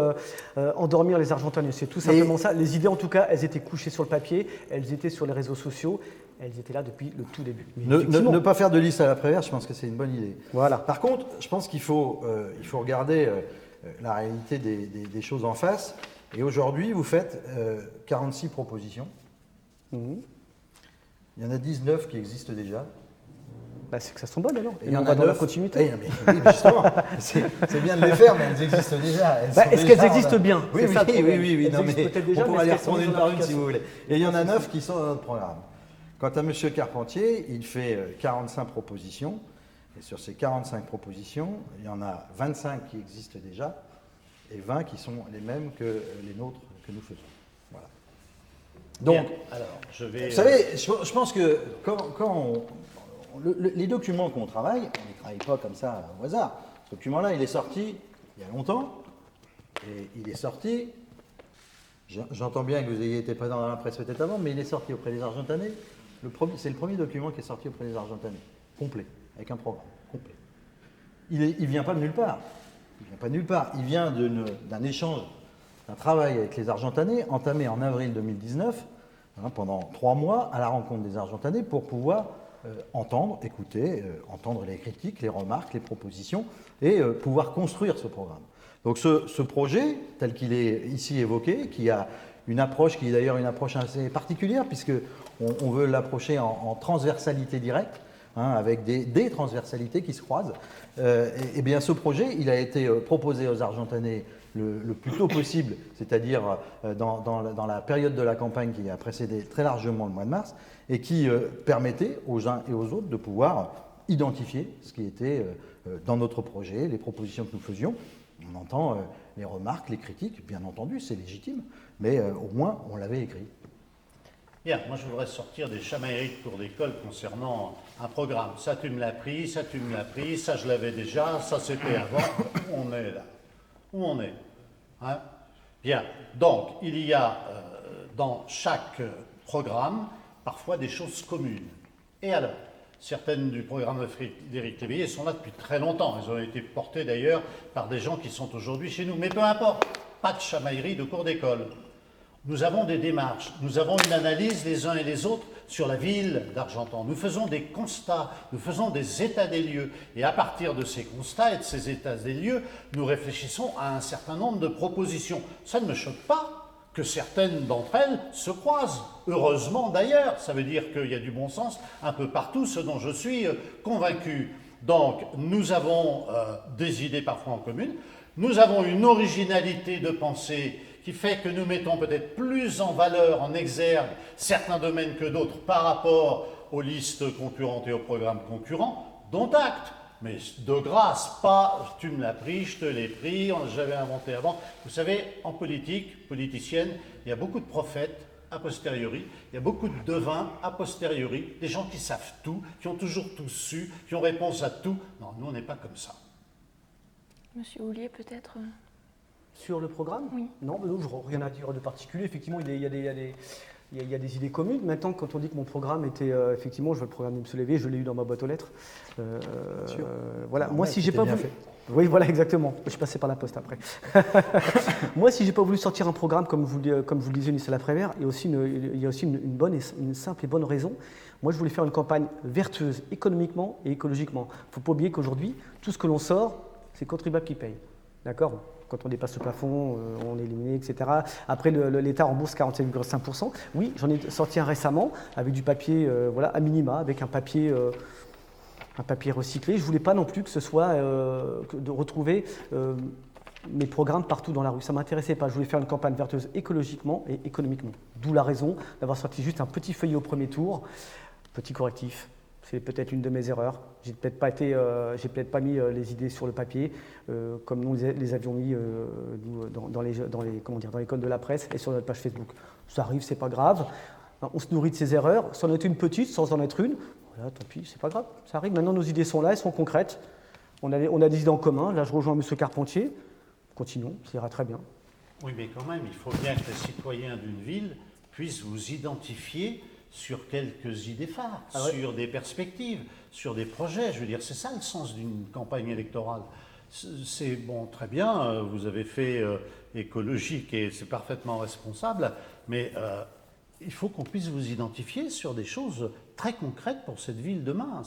endormir les Argentaniens. C'est tout simplement ça. Les idées, en tout cas, elles étaient couchées sur le papier, elles étaient sur les réseaux sociaux, elles étaient là depuis le tout début. Ne pas faire de liste à l'après-vert, je pense que c'est une bonne idée. Voilà. Par contre, je pense qu'il faut regarder la réalité des choses en face. Et aujourd'hui, vous faites 46 propositions. Il y en a 19 qui existent déjà. C'est que ça sont bonnes alors. Et il y en a dans la continuité. Oui, justement, c'est bien de les faire, mais elles existent déjà. Est-ce qu'elles existent bien? Oui. Non, mais déjà, on pourra les reprendre une par une si vous voulez. Et il y en a 9 qui sont dans notre programme. Quant à M. Carpentier, il fait 45 propositions. Et sur ces 45 propositions, il y en a 25 qui existent déjà et 20 qui sont les mêmes que les nôtres que nous faisons. Voilà. Donc, vous savez, je pense que quand les documents qu'on travaille, on ne les travaille pas comme ça au hasard. Ce document-là, il est sorti il y a longtemps, et il est sorti, j'entends bien que vous ayez été présent dans la presse peut-être avant, mais il est sorti auprès des Argentanais. C'est le premier document qui est sorti auprès des Argentanais, complet, avec un programme complet. Il ne vient pas de nulle part. Il vient d'un échange, d'un travail avec les Argentanais, entamé en avril 2019, pendant 3 mois, à la rencontre des Argentanais, pour pouvoir entendre les critiques, les remarques, les propositions, et pouvoir construire ce programme. Donc ce projet, tel qu'il est ici évoqué, qui a une approche qui est d'ailleurs une approche assez particulière, puisqu'on veut l'approcher en transversalité directe, avec des transversalités qui se croisent. Et bien ce projet, il a été proposé aux Argentanais le plus tôt possible, c'est-à-dire dans la période de la campagne qui a précédé très largement le mois de mars, et qui permettait aux uns et aux autres de pouvoir identifier ce qui était dans notre projet, les propositions que nous faisions. On entend les remarques, les critiques, bien entendu, c'est légitime, mais au moins on l'avait écrit. Bien, moi je voudrais sortir des chamailleries de cours d'école concernant un programme. Ça tu me l'as pris, ça tu me l'as pris, ça je l'avais déjà, ça c'était avant, on est là. où on est. Hein? Bien, donc il y a dans chaque programme parfois des choses communes. Et alors, certaines du programme de Frédéric Léveillé sont là depuis très longtemps. Elles ont été portées d'ailleurs par des gens qui sont aujourd'hui chez nous. Mais peu importe, pas de chamaillerie de cours d'école. Nous avons des démarches, nous avons une analyse les uns et les autres sur la ville d'Argentan. Nous faisons des constats, nous faisons des états des lieux. Et à partir de ces constats et de ces états des lieux, nous réfléchissons à un certain nombre de propositions. Ça ne me choque pas que certaines d'entre elles se croisent. Heureusement d'ailleurs, ça veut dire qu'il y a du bon sens un peu partout, ce dont je suis convaincu. Donc nous avons des idées parfois en commune, nous avons une originalité de pensée qui fait que nous mettons peut-être plus en valeur, en exergue, certains domaines que d'autres par rapport aux listes concurrentes et aux programmes concurrents, dont acte. Mais de grâce, pas « tu me l'as pris, je te l'ai pris, j'avais inventé avant ». Vous savez, en politique, politicienne, il y a beaucoup de prophètes a posteriori, il y a beaucoup de devins a posteriori, des gens qui savent tout, qui ont toujours tout su, qui ont réponse à tout. Non, nous on n'est pas comme ça. Monsieur Houllier, peut-être Sur le programme? Oui. Non, je n'ai rien à dire de particulier. Effectivement, il y a des idées communes. Maintenant, quand on dit que mon programme était, effectivement, je veux le programme de M. Léveillé, je l'ai eu dans ma boîte aux lettres. Voilà. Moi, si j'ai pas voulu... Oui, voilà, exactement. Je suis passé par la poste après. Moi, si j'ai pas voulu sortir un programme, comme vous le disiez, Nicolas Laprévert, il y a aussi une simple et bonne raison. Moi, je voulais faire une campagne vertueuse, économiquement et écologiquement. Il ne faut pas oublier qu'aujourd'hui, tout ce que l'on sort, c'est le contribuable qui paye. D'accord ? Quand on dépasse le plafond, on est éliminé, etc. Après, l'État rembourse 47,5%. Oui, j'en ai sorti un récemment, avec du papier, voilà, à minima, avec un papier recyclé. Je ne voulais pas non plus que ce soit de retrouver mes programmes partout dans la rue. Ça ne m'intéressait pas. Je voulais faire une campagne vertueuse écologiquement et économiquement. D'où la raison d'avoir sorti juste un petit feuillet au premier tour, petit correctif. C'est peut-être une de mes erreurs. J'ai peut-être pas mis les idées sur le papier comme nous les avions mis dans les codes de la presse et sur notre page Facebook. Ça arrive, c'est pas grave. On se nourrit de ces erreurs. C'en est une petite, sans en être une. Voilà, tant pis, c'est pas grave. Ça arrive. Maintenant, nos idées sont là, elles sont concrètes. On a des idées en commun. Là, je rejoins M. Carpentier. Continuons, ça ira très bien. Oui, mais quand même, il faut bien que les citoyens d'une ville puissent vous identifier sur quelques idées phares, sur des perspectives, sur des projets. Je veux dire, c'est ça le sens d'une campagne électorale. C'est bon, très bien, vous avez fait écologique et c'est parfaitement responsable, mais il faut qu'on puisse vous identifier sur des choses très concrètes pour cette ville demain.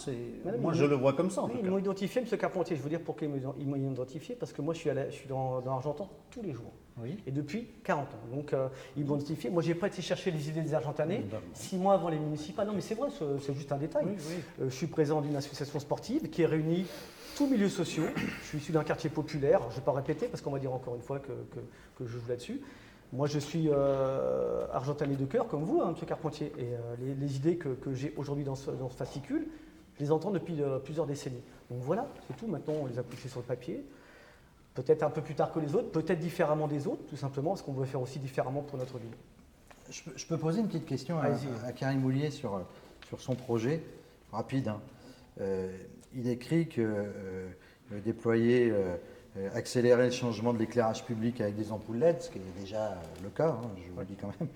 Moi, je le vois comme ça, en tout cas. Ils m'ont identifié, M. Carpentier. Je veux dire pourquoi ils m'ont identifié, parce que moi, je suis dans Argentan tous les jours. Oui. Et depuis 40 ans. Donc, ils m'ont identifié. Moi, je n'ai pas été chercher les idées des Argentanais 6 mois avant les municipales. Non, mais c'est vrai, c'est juste un détail. Oui, oui. Je suis président d'une association sportive qui réunit tous milieux sociaux. Je suis issu d'un quartier populaire. Je ne vais pas répéter, parce qu'on va dire encore une fois que je joue là-dessus. Moi, je suis argentanais de cœur, comme vous, hein, M. Carpentier. Et les idées que j'ai aujourd'hui dans ce fascicule, je les entends depuis plusieurs décennies. Donc voilà, c'est tout. Maintenant, on les a couchés sur le papier. Peut-être un peu plus tard que les autres, peut-être différemment des autres, tout simplement, parce qu'on veut faire aussi différemment pour notre ville. Je peux poser une petite question à Karim Houllier sur son projet, rapide. Hein. Il écrit qu'il veut déployer... accélérer le changement de l'éclairage public avec des ampoules LED, ce qui est déjà le cas, hein, je vous le dis quand même,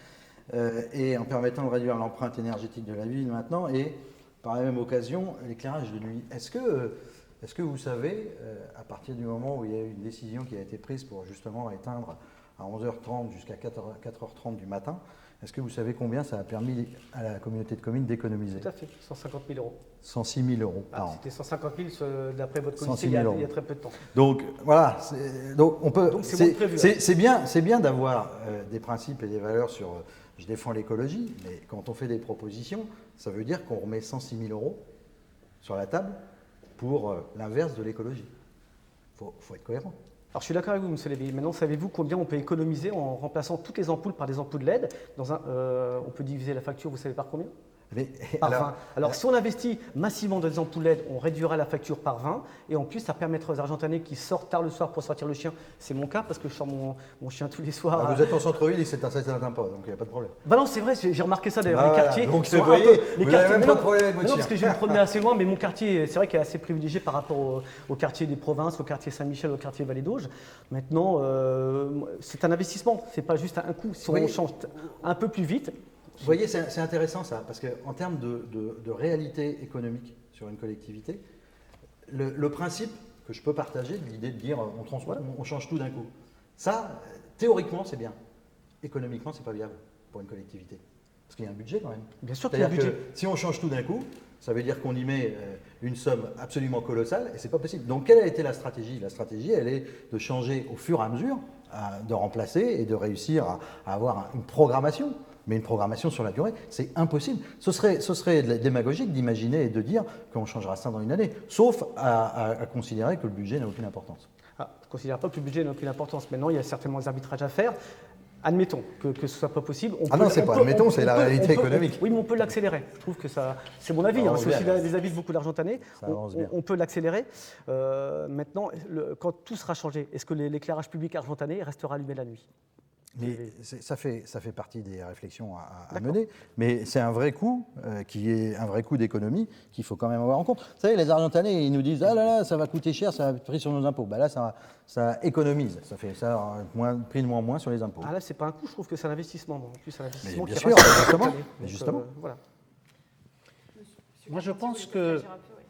et en permettant de réduire l'empreinte énergétique de la ville maintenant, et par la même occasion, l'éclairage de nuit. Est-ce que vous savez, à partir du moment où il y a eu une décision qui a été prise pour justement éteindre à 11h30 jusqu'à 4h30 du matin, est-ce que vous savez combien ça a permis à la communauté de communes d'économiser? Tout à fait, 150 000 euros. 106 000 euros par an. C'était 150 000 d'après votre comité il y a très peu de temps. Donc voilà, c'est bien d'avoir des principes et des valeurs sur je défends l'écologie, mais quand on fait des propositions, ça veut dire qu'on remet 106 000 euros sur la table pour l'inverse de l'écologie. Faut être cohérent. Alors je suis d'accord avec vous, M. Léveillé. Maintenant, savez-vous combien on peut économiser en remplaçant toutes les ampoules par des ampoules LED on peut diviser la facture, vous savez par combien? Par 20. Alors, si on investit massivement dans des ampoules LED, on réduira la facture par 20. Et en plus, ça permettra aux Argentanais qui sortent tard le soir pour sortir le chien. C'est mon cas parce que je sors mon chien tous les soirs. Vous êtes en centre-ville et ça n'atteint pas, donc il n'y a pas de problème. Bah non, c'est vrai, j'ai remarqué ça d'ailleurs. Les quartiers. Donc, vous voyez, vous n'avez même pas de problème avec votre chien. Parce que je me promenais assez loin, mais mon quartier, c'est vrai qu'il est assez privilégié par rapport au quartier des provinces, au quartier Saint-Michel, au quartier Vallée d'Auge. Maintenant, c'est un investissement, c'est pas juste un coût. Si on change un peu plus vite. Vous voyez, c'est intéressant ça, parce qu'en termes de réalité économique sur une collectivité, le principe que je peux partager, l'idée de dire on change tout d'un coup, ça, théoriquement, c'est bien. Économiquement, c'est pas viable pour une collectivité. Parce qu'il y a un budget quand même. Bien sûr qu'il y a un budget. Que si on change tout d'un coup, ça veut dire qu'on y met une somme absolument colossale et c'est pas possible. Donc, quelle a été la stratégie? La stratégie, elle est de changer au fur et à mesure, de remplacer et de réussir à avoir une programmation. Mais une programmation sur la durée, c'est impossible. Ce serait démagogique d'imaginer et de dire qu'on changera ça dans une année, sauf à considérer que le budget n'a aucune importance. Je ne considère pas que le budget n'a aucune importance. Maintenant, il y a certainement des arbitrages à faire. Admettons que ce ne soit pas possible. Non, c'est pas admettons, c'est la réalité économique. Oui, mais on peut l'accélérer. Je trouve que ça, c'est mon avis, c'est aussi les avis de beaucoup d'Argentanais. On peut l'accélérer. Maintenant, quand tout sera changé, est-ce que l'éclairage public argentanais restera allumé la nuit? Mais ça fait partie des réflexions à mener, mais c'est un vrai coût qui est un vrai coût d'économie qu'il faut quand même avoir en compte. Vous savez, les Argentanais, ils nous disent « Ah là là, ça va coûter cher, ça va être pris sur nos impôts ». Là, ça économise, ça fait ça prix de moins sur les impôts. Là, c'est pas un coût, je trouve que c'est un investissement. En plus, un investissement bien sûr, justement. Voilà. Moi, je pense qu'il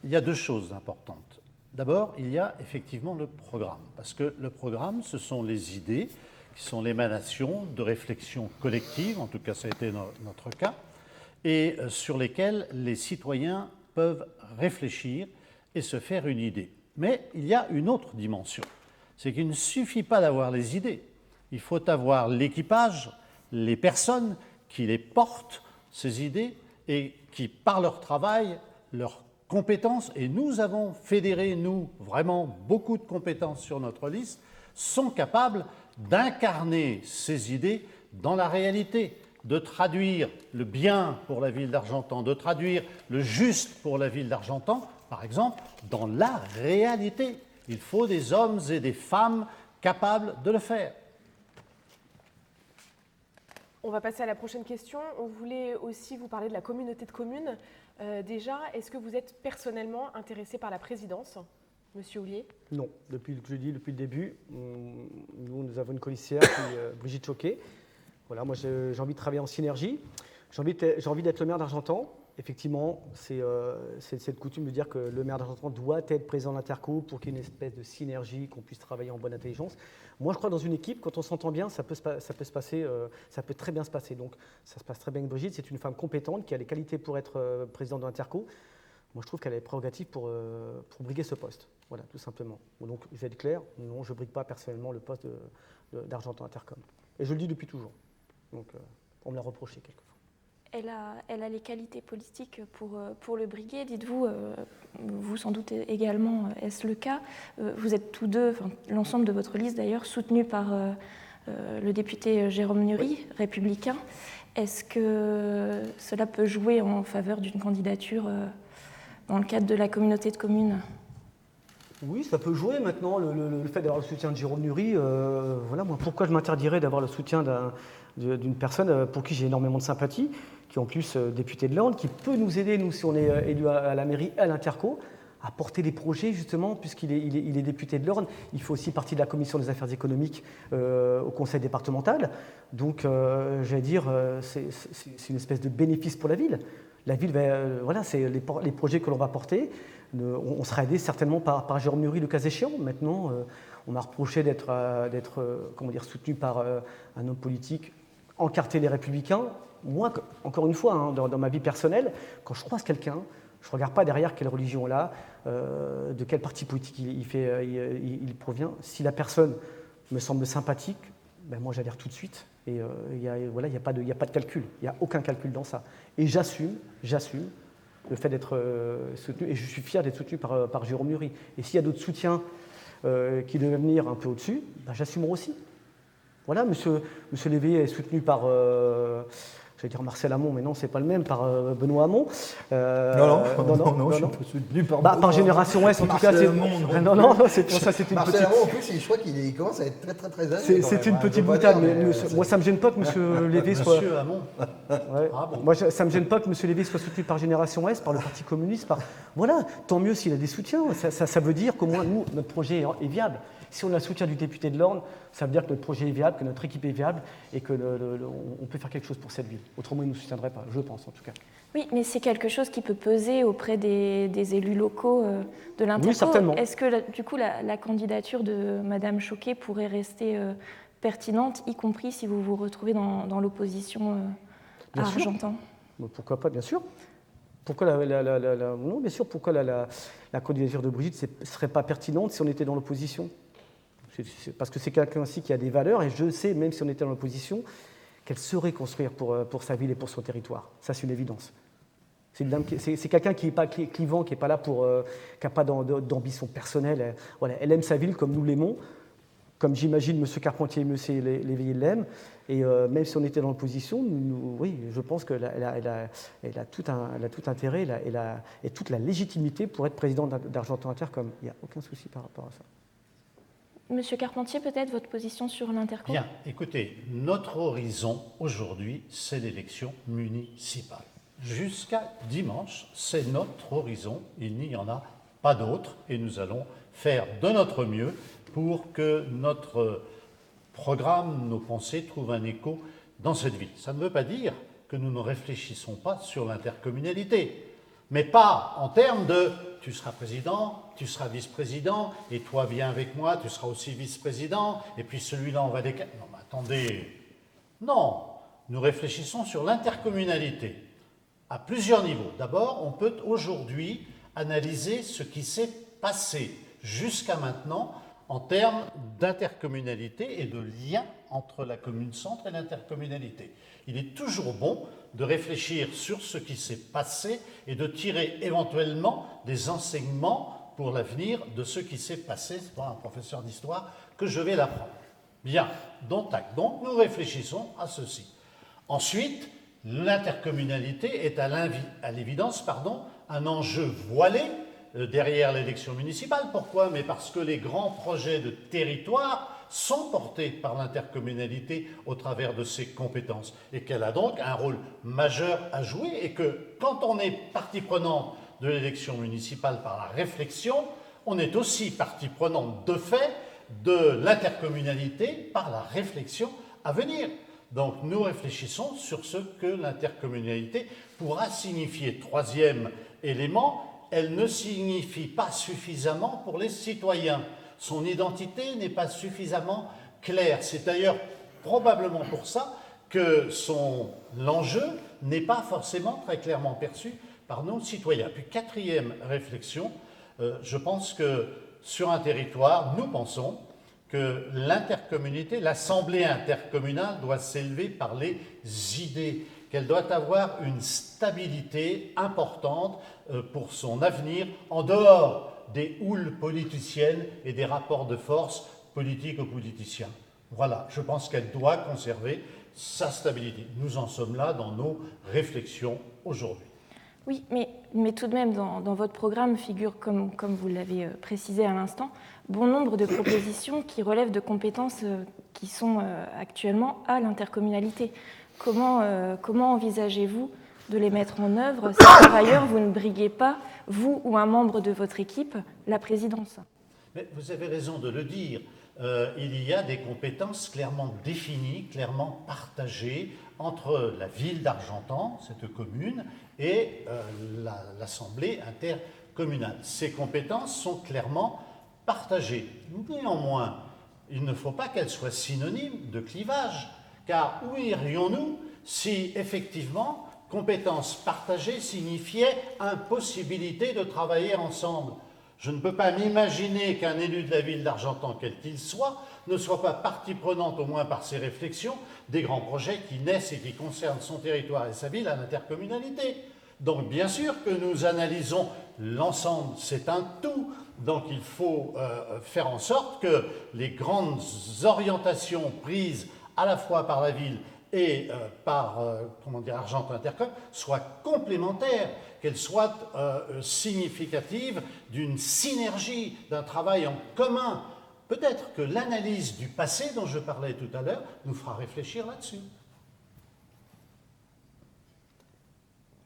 y a deux choses importantes. D'abord, il y a effectivement le programme, parce que le programme, ce sont les idées qui sont l'émanation de réflexions collectives, en tout cas ça a été notre cas, et sur lesquelles les citoyens peuvent réfléchir et se faire une idée. Mais il y a une autre dimension, c'est qu'il ne suffit pas d'avoir les idées, il faut avoir l'équipage, les personnes qui les portent, ces idées, et qui, par leur travail, leurs compétences, et nous avons fédéré, nous, vraiment beaucoup de compétences sur notre liste, sont capables d'incarner ces idées dans la réalité, de traduire le bien pour la ville d'Argentan, de traduire le juste pour la ville d'Argentan, par exemple, dans la réalité. Il faut des hommes et des femmes capables de le faire. On va passer à la prochaine question. On voulait aussi vous parler de la communauté de communes. Déjà, est-ce que vous êtes personnellement intéressé par la présidence ? Monsieur Houllier? Non, depuis le début, nous avons une colissière, Brigitte Choquet. Voilà, moi j'ai envie de travailler en synergie. J'ai envie d'être le maire d'Argentan. Effectivement, c'est cette coutume de dire que le maire d'Argentan doit être président de l'Interco pour qu'il y ait une espèce de synergie, qu'on puisse travailler en bonne intelligence. Moi, je crois dans une équipe, quand on s'entend bien, ça peut très bien se passer. Donc, ça se passe très bien avec Brigitte. C'est une femme compétente qui a les qualités pour être présidente de l'Interco. Moi, je trouve qu'elle a les prérogatives pour briguer ce poste. Voilà, tout simplement. Donc, je vais être clair, non, je ne brigue pas personnellement le poste d'Argentan Intercom. Et je le dis depuis toujours. Donc, on me l'a reproché quelquefois. Elle a les qualités politiques pour le briguer. Dites-vous, vous sans doute également, est-ce le cas? Vous êtes tous deux, l'ensemble de votre liste d'ailleurs, soutenus par le député Jérôme Nury, républicain. Est-ce que cela peut jouer en faveur d'une candidature dans le cadre de la communauté de communes? Oui, ça peut jouer maintenant, le fait d'avoir le soutien de Jérôme Nury. Voilà, moi, pourquoi je m'interdirais d'avoir le soutien d'une personne pour qui j'ai énormément de sympathie, qui est en plus député de l'Orne, qui peut nous aider, nous, si on est élu à la mairie, à l'Interco, à porter des projets, justement, puisqu'il est député de l'Orne. Il fait aussi partie de la commission des affaires économiques au conseil départemental. Donc, j'allais dire, c'est une espèce de bénéfice pour la ville. La ville, voilà, c'est les projets que l'on va porter. On sera aidé certainement par Jérôme Nury, le cas échéant. Maintenant, on m'a reproché d'être soutenu par un homme politique encarté les Républicains. Moi, encore une fois, dans ma vie personnelle, quand je croise quelqu'un, je ne regarde pas derrière quelle religion là, de quel parti politique il provient. Si la personne me semble sympathique, moi j'adhère tout de suite. Et il n'y a pas de calcul, il n'y a aucun calcul dans ça. Et j'assume le fait d'être soutenu, et je suis fier d'être soutenu par Jérôme Nury. Et s'il y a d'autres soutiens qui devaient venir un peu au-dessus, j'assumerai aussi. Voilà, monsieur Léveillé est soutenu par j'allais dire Marcel Hamon, mais non, c'est pas le même, par Benoît Hamon. Non, je suis pas soutenu par par Génération Ouest, en tout cas. Non, c'est pour ça, c'était une petite... Marcel Hamon, en plus, je crois qu'il commence à être très âgé. C'est une petite boutade, mais moi, ça me gêne pas que M. Lévy soit... Monsieur Hamon. Ouais. Ah bon. Moi, ça me gêne pas que M. Lévy soit soutenu par Génération Ouest, par le Parti communiste, Voilà, tant mieux s'il a des soutiens. Ça veut dire qu'au moins, nous, notre projet est viable. Si on a le soutien du député de l'Orne, ça veut dire que notre projet est viable, que notre équipe est viable et qu'on peut faire quelque chose pour cette ville. Autrement, il ne nous soutiendrait pas, je pense en tout cas. Oui, mais c'est quelque chose qui peut peser auprès des élus locaux de l'Interco. Oui, certainement. Est-ce que du coup la candidature de Mme Choquet pourrait rester pertinente, y compris si vous vous retrouvez dans l'opposition à Argentan ? Pourquoi pas, bien sûr. Pourquoi non, bien sûr, pourquoi la candidature de Brigitte ne serait pas pertinente si on était dans l'opposition ? Parce que c'est quelqu'un aussi qui a des valeurs, et je sais, même si on était dans l'opposition, qu'elle saurait construire pour sa ville et pour son territoire. Ça, c'est une évidence. C'est quelqu'un qui n'est pas clivant, qui n'est pas là qui n'a pas d'ambition personnelle. Voilà, elle aime sa ville comme nous l'aimons, comme j'imagine M. Carpentier et M. Léveillé l'aiment. Et même si on était dans l'opposition, oui, je pense qu'elle a tout intérêt et toute la légitimité pour être président d'Argentan Intercom. Il n'y a aucun souci par rapport à ça. Monsieur Carpentier, peut-être votre position sur l'Interco ? Bien, écoutez, notre horizon aujourd'hui, c'est l'élection municipale. Jusqu'à dimanche, c'est notre horizon, il n'y en a pas d'autre, et nous allons faire de notre mieux pour que notre programme, nos pensées trouvent un écho dans cette ville. Ça ne veut pas dire que nous ne réfléchissons pas sur l'intercommunalité, mais pas en termes de « tu seras président », tu seras vice-président, et toi viens avec moi, tu seras aussi vice-président, et puis celui-là on va décaler. Non, mais attendez, non, nous réfléchissons sur l'intercommunalité à plusieurs niveaux. D'abord, on peut aujourd'hui analyser ce qui s'est passé jusqu'à maintenant en termes d'intercommunalité et de lien entre la commune-centre et l'intercommunalité. Il est toujours bon de réfléchir sur ce qui s'est passé et de tirer éventuellement des enseignements pour l'avenir de ce qui s'est passé. C'est pas un professeur d'histoire que je vais l'apprendre. Bien, donc nous réfléchissons à ceci. Ensuite, l'intercommunalité est à l'évidence un enjeu voilé derrière l'élection municipale. Pourquoi ? Mais parce que les grands projets de territoire sont portés par l'intercommunalité au travers de ses compétences et qu'elle a donc un rôle majeur à jouer et que quand on est partie prenante de l'élection municipale par la réflexion, on est aussi partie prenante de fait de l'intercommunalité par la réflexion à venir. Donc nous réfléchissons sur ce que l'intercommunalité pourra signifier. Troisième élément, elle ne signifie pas suffisamment pour les citoyens. Son identité n'est pas suffisamment claire. C'est d'ailleurs probablement pour ça que l'enjeu n'est pas forcément très clairement perçu par nos citoyens. Puis quatrième réflexion, je pense que sur un territoire, nous pensons que l'intercommunalité, l'assemblée intercommunale doit s'élever par les idées, qu'elle doit avoir une stabilité importante pour son avenir en dehors des houles politiciennes et des rapports de force politiques aux politiciens. Voilà, je pense qu'elle doit conserver sa stabilité. Nous en sommes là dans nos réflexions aujourd'hui. Oui, mais tout de même, dans votre programme figure, comme vous l'avez précisé à l'instant, bon nombre de propositions qui relèvent de compétences qui sont actuellement à l'intercommunalité. Comment envisagez-vous de les mettre en œuvre si par ailleurs vous ne briguez pas, vous ou un membre de votre équipe, la présidence ? Mais vous avez raison de le dire. Il y a des compétences clairement définies, clairement partagées entre la ville d'Argentan, cette commune, et l'assemblée intercommunale. Ces compétences sont clairement partagées. Néanmoins, il ne faut pas qu'elles soient synonymes de clivage, car où irions-nous si effectivement compétences partagées signifiait impossibilité de travailler ensemble ? Je ne peux pas m'imaginer qu'un élu de la ville d'Argentan, quel qu'il soit, ne soit pas partie prenante, au moins par ses réflexions, des grands projets qui naissent et qui concernent son territoire et sa ville à l'intercommunalité. Donc bien sûr que nous analysons l'ensemble, c'est un tout. Donc il faut faire en sorte que les grandes orientations prises à la fois par la ville et par Argentan Intercom soit complémentaire, qu'elle soit significative d'une synergie, d'un travail en commun. Peut-être que l'analyse du passé dont je parlais tout à l'heure nous fera réfléchir là-dessus.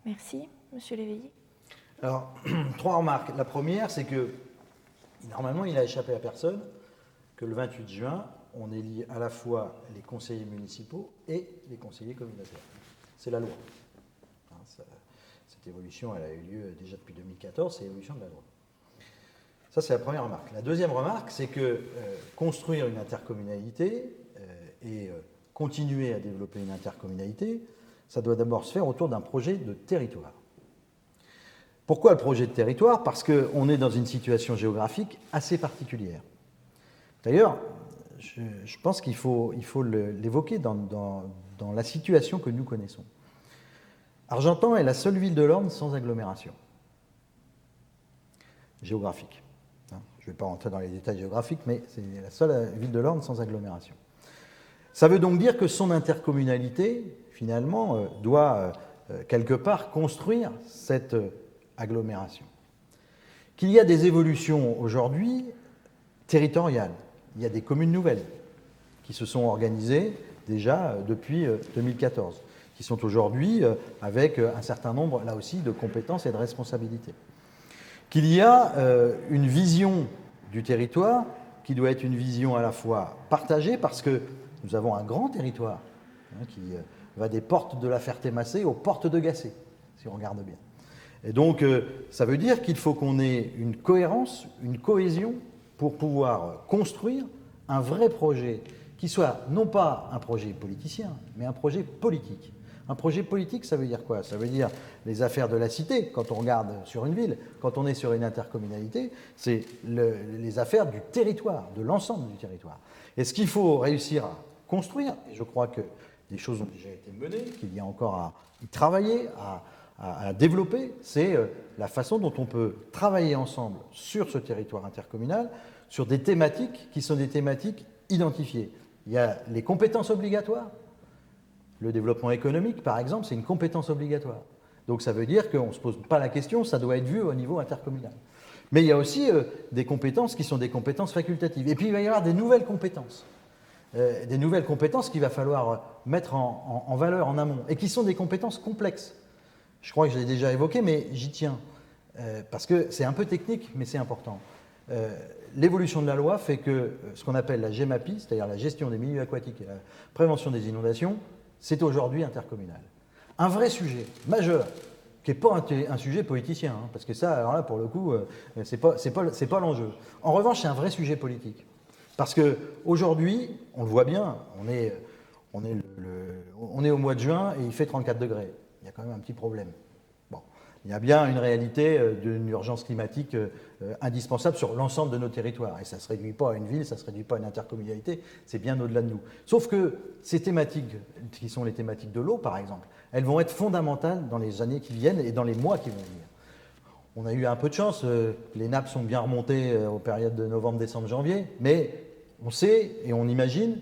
Merci, Monsieur Léveillé. Alors, 3 remarques. La première, c'est que normalement, il n'a échappé à personne que le 28 juin, on élit à la fois les conseillers municipaux et les conseillers communautaires. C'est la loi. Cette évolution, elle a eu lieu déjà depuis 2014, c'est l'évolution de la loi. Ça, c'est la première remarque. La deuxième remarque, c'est que construire une intercommunalité et continuer à développer une intercommunalité, ça doit d'abord se faire autour d'un projet de territoire. Pourquoi le projet de territoire? Parce qu'on est dans une situation géographique assez particulière. D'ailleurs, je pense qu'il faut l'évoquer dans la situation que nous connaissons. Argentan est la seule ville de l'Orne sans agglomération géographique. Je ne vais pas rentrer dans les détails géographiques, mais c'est la seule ville de l'Orne sans agglomération. Ça veut donc dire que son intercommunalité, finalement, doit quelque part construire cette agglomération. Qu'il y a des évolutions aujourd'hui territoriales. Il y a des communes nouvelles qui se sont organisées déjà depuis 2014, qui sont aujourd'hui avec un certain nombre, là aussi, de compétences et de responsabilités. Qu'il y a une vision du territoire qui doit être une vision à la fois partagée, parce que nous avons un grand territoire qui va des portes de la Ferté-Massé aux portes de Gacé, si on regarde bien. Et donc, ça veut dire qu'il faut qu'on ait une cohérence, une cohésion pour pouvoir construire un vrai projet qui soit non pas un projet politicien, mais un projet politique. Un projet politique, ça veut dire quoi? Ça veut dire les affaires de la cité, quand on regarde sur une ville, quand on est sur une intercommunalité, c'est les affaires du territoire, de l'ensemble du territoire. Et ce qu'il faut réussir à construire, et je crois que des choses ont déjà été menées, qu'il y a encore à y travailler, à développer, c'est la façon dont on peut travailler ensemble sur ce territoire intercommunal, sur des thématiques qui sont des thématiques identifiées. Il y a les compétences obligatoires. Le développement économique, par exemple, c'est une compétence obligatoire. Donc ça veut dire qu'on ne se pose pas la question, ça doit être vu au niveau intercommunal. Mais il y a aussi des compétences qui sont des compétences facultatives. Et puis il va y avoir des nouvelles compétences. Des nouvelles compétences qu'il va falloir mettre en valeur en amont, et qui sont des compétences complexes. Je crois que je l'ai déjà évoqué, mais j'y tiens, parce que c'est un peu technique, mais c'est important. L'évolution de la loi fait que ce qu'on appelle la GEMAPI, c'est-à-dire la gestion des milieux aquatiques et la prévention des inondations, c'est aujourd'hui intercommunal. Un vrai sujet majeur, qui n'est pas un sujet politicien, parce que ça, alors là, pour le coup, c'est pas l'enjeu. En revanche, c'est un vrai sujet politique. Parce qu'aujourd'hui, on le voit bien, on est au mois de juin et il fait 34 degrés. Il y a quand même un petit problème. Bon, il y a bien une réalité d'une urgence climatique indispensable sur l'ensemble de nos territoires. Et ça ne se réduit pas à une ville, ça ne se réduit pas à une intercommunalité, c'est bien au-delà de nous. Sauf que ces thématiques, qui sont les thématiques de l'eau par exemple, elles vont être fondamentales dans les années qui viennent et dans les mois qui vont venir. On a eu un peu de chance, les nappes sont bien remontées aux périodes de novembre, décembre, janvier, mais on sait et on imagine,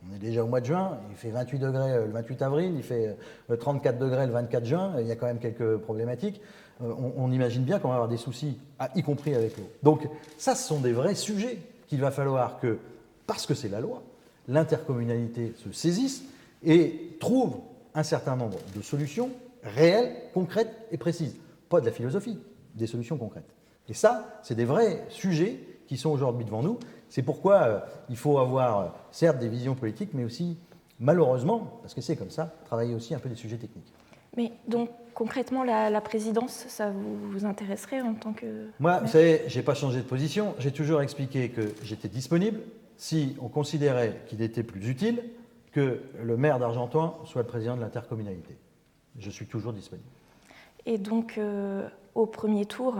on est déjà au mois de juin, il fait 28 degrés le 28 avril, il fait 34 degrés le 24 juin, il y a quand même quelques problématiques. On imagine bien qu'on va avoir des soucis, y compris avec l'eau. Donc ça, ce sont des vrais sujets qu'il va falloir que, parce que c'est la loi, l'intercommunalité se saisisse et trouve un certain nombre de solutions réelles, concrètes et précises. Pas de la philosophie, des solutions concrètes. Et ça, c'est des vrais sujets qui sont aujourd'hui devant nous. C'est pourquoi il faut avoir, certes, des visions politiques, mais aussi, malheureusement, parce que c'est comme ça, travailler aussi un peu des sujets techniques. Mais donc, concrètement, la présidence, ça vous intéresserait en tant que... Moi, vous savez, je n'ai pas changé de position. J'ai toujours expliqué que j'étais disponible si on considérait qu'il était plus utile que le maire d'Argentan soit le président de l'intercommunalité. Je suis toujours disponible. Et donc, au premier tour,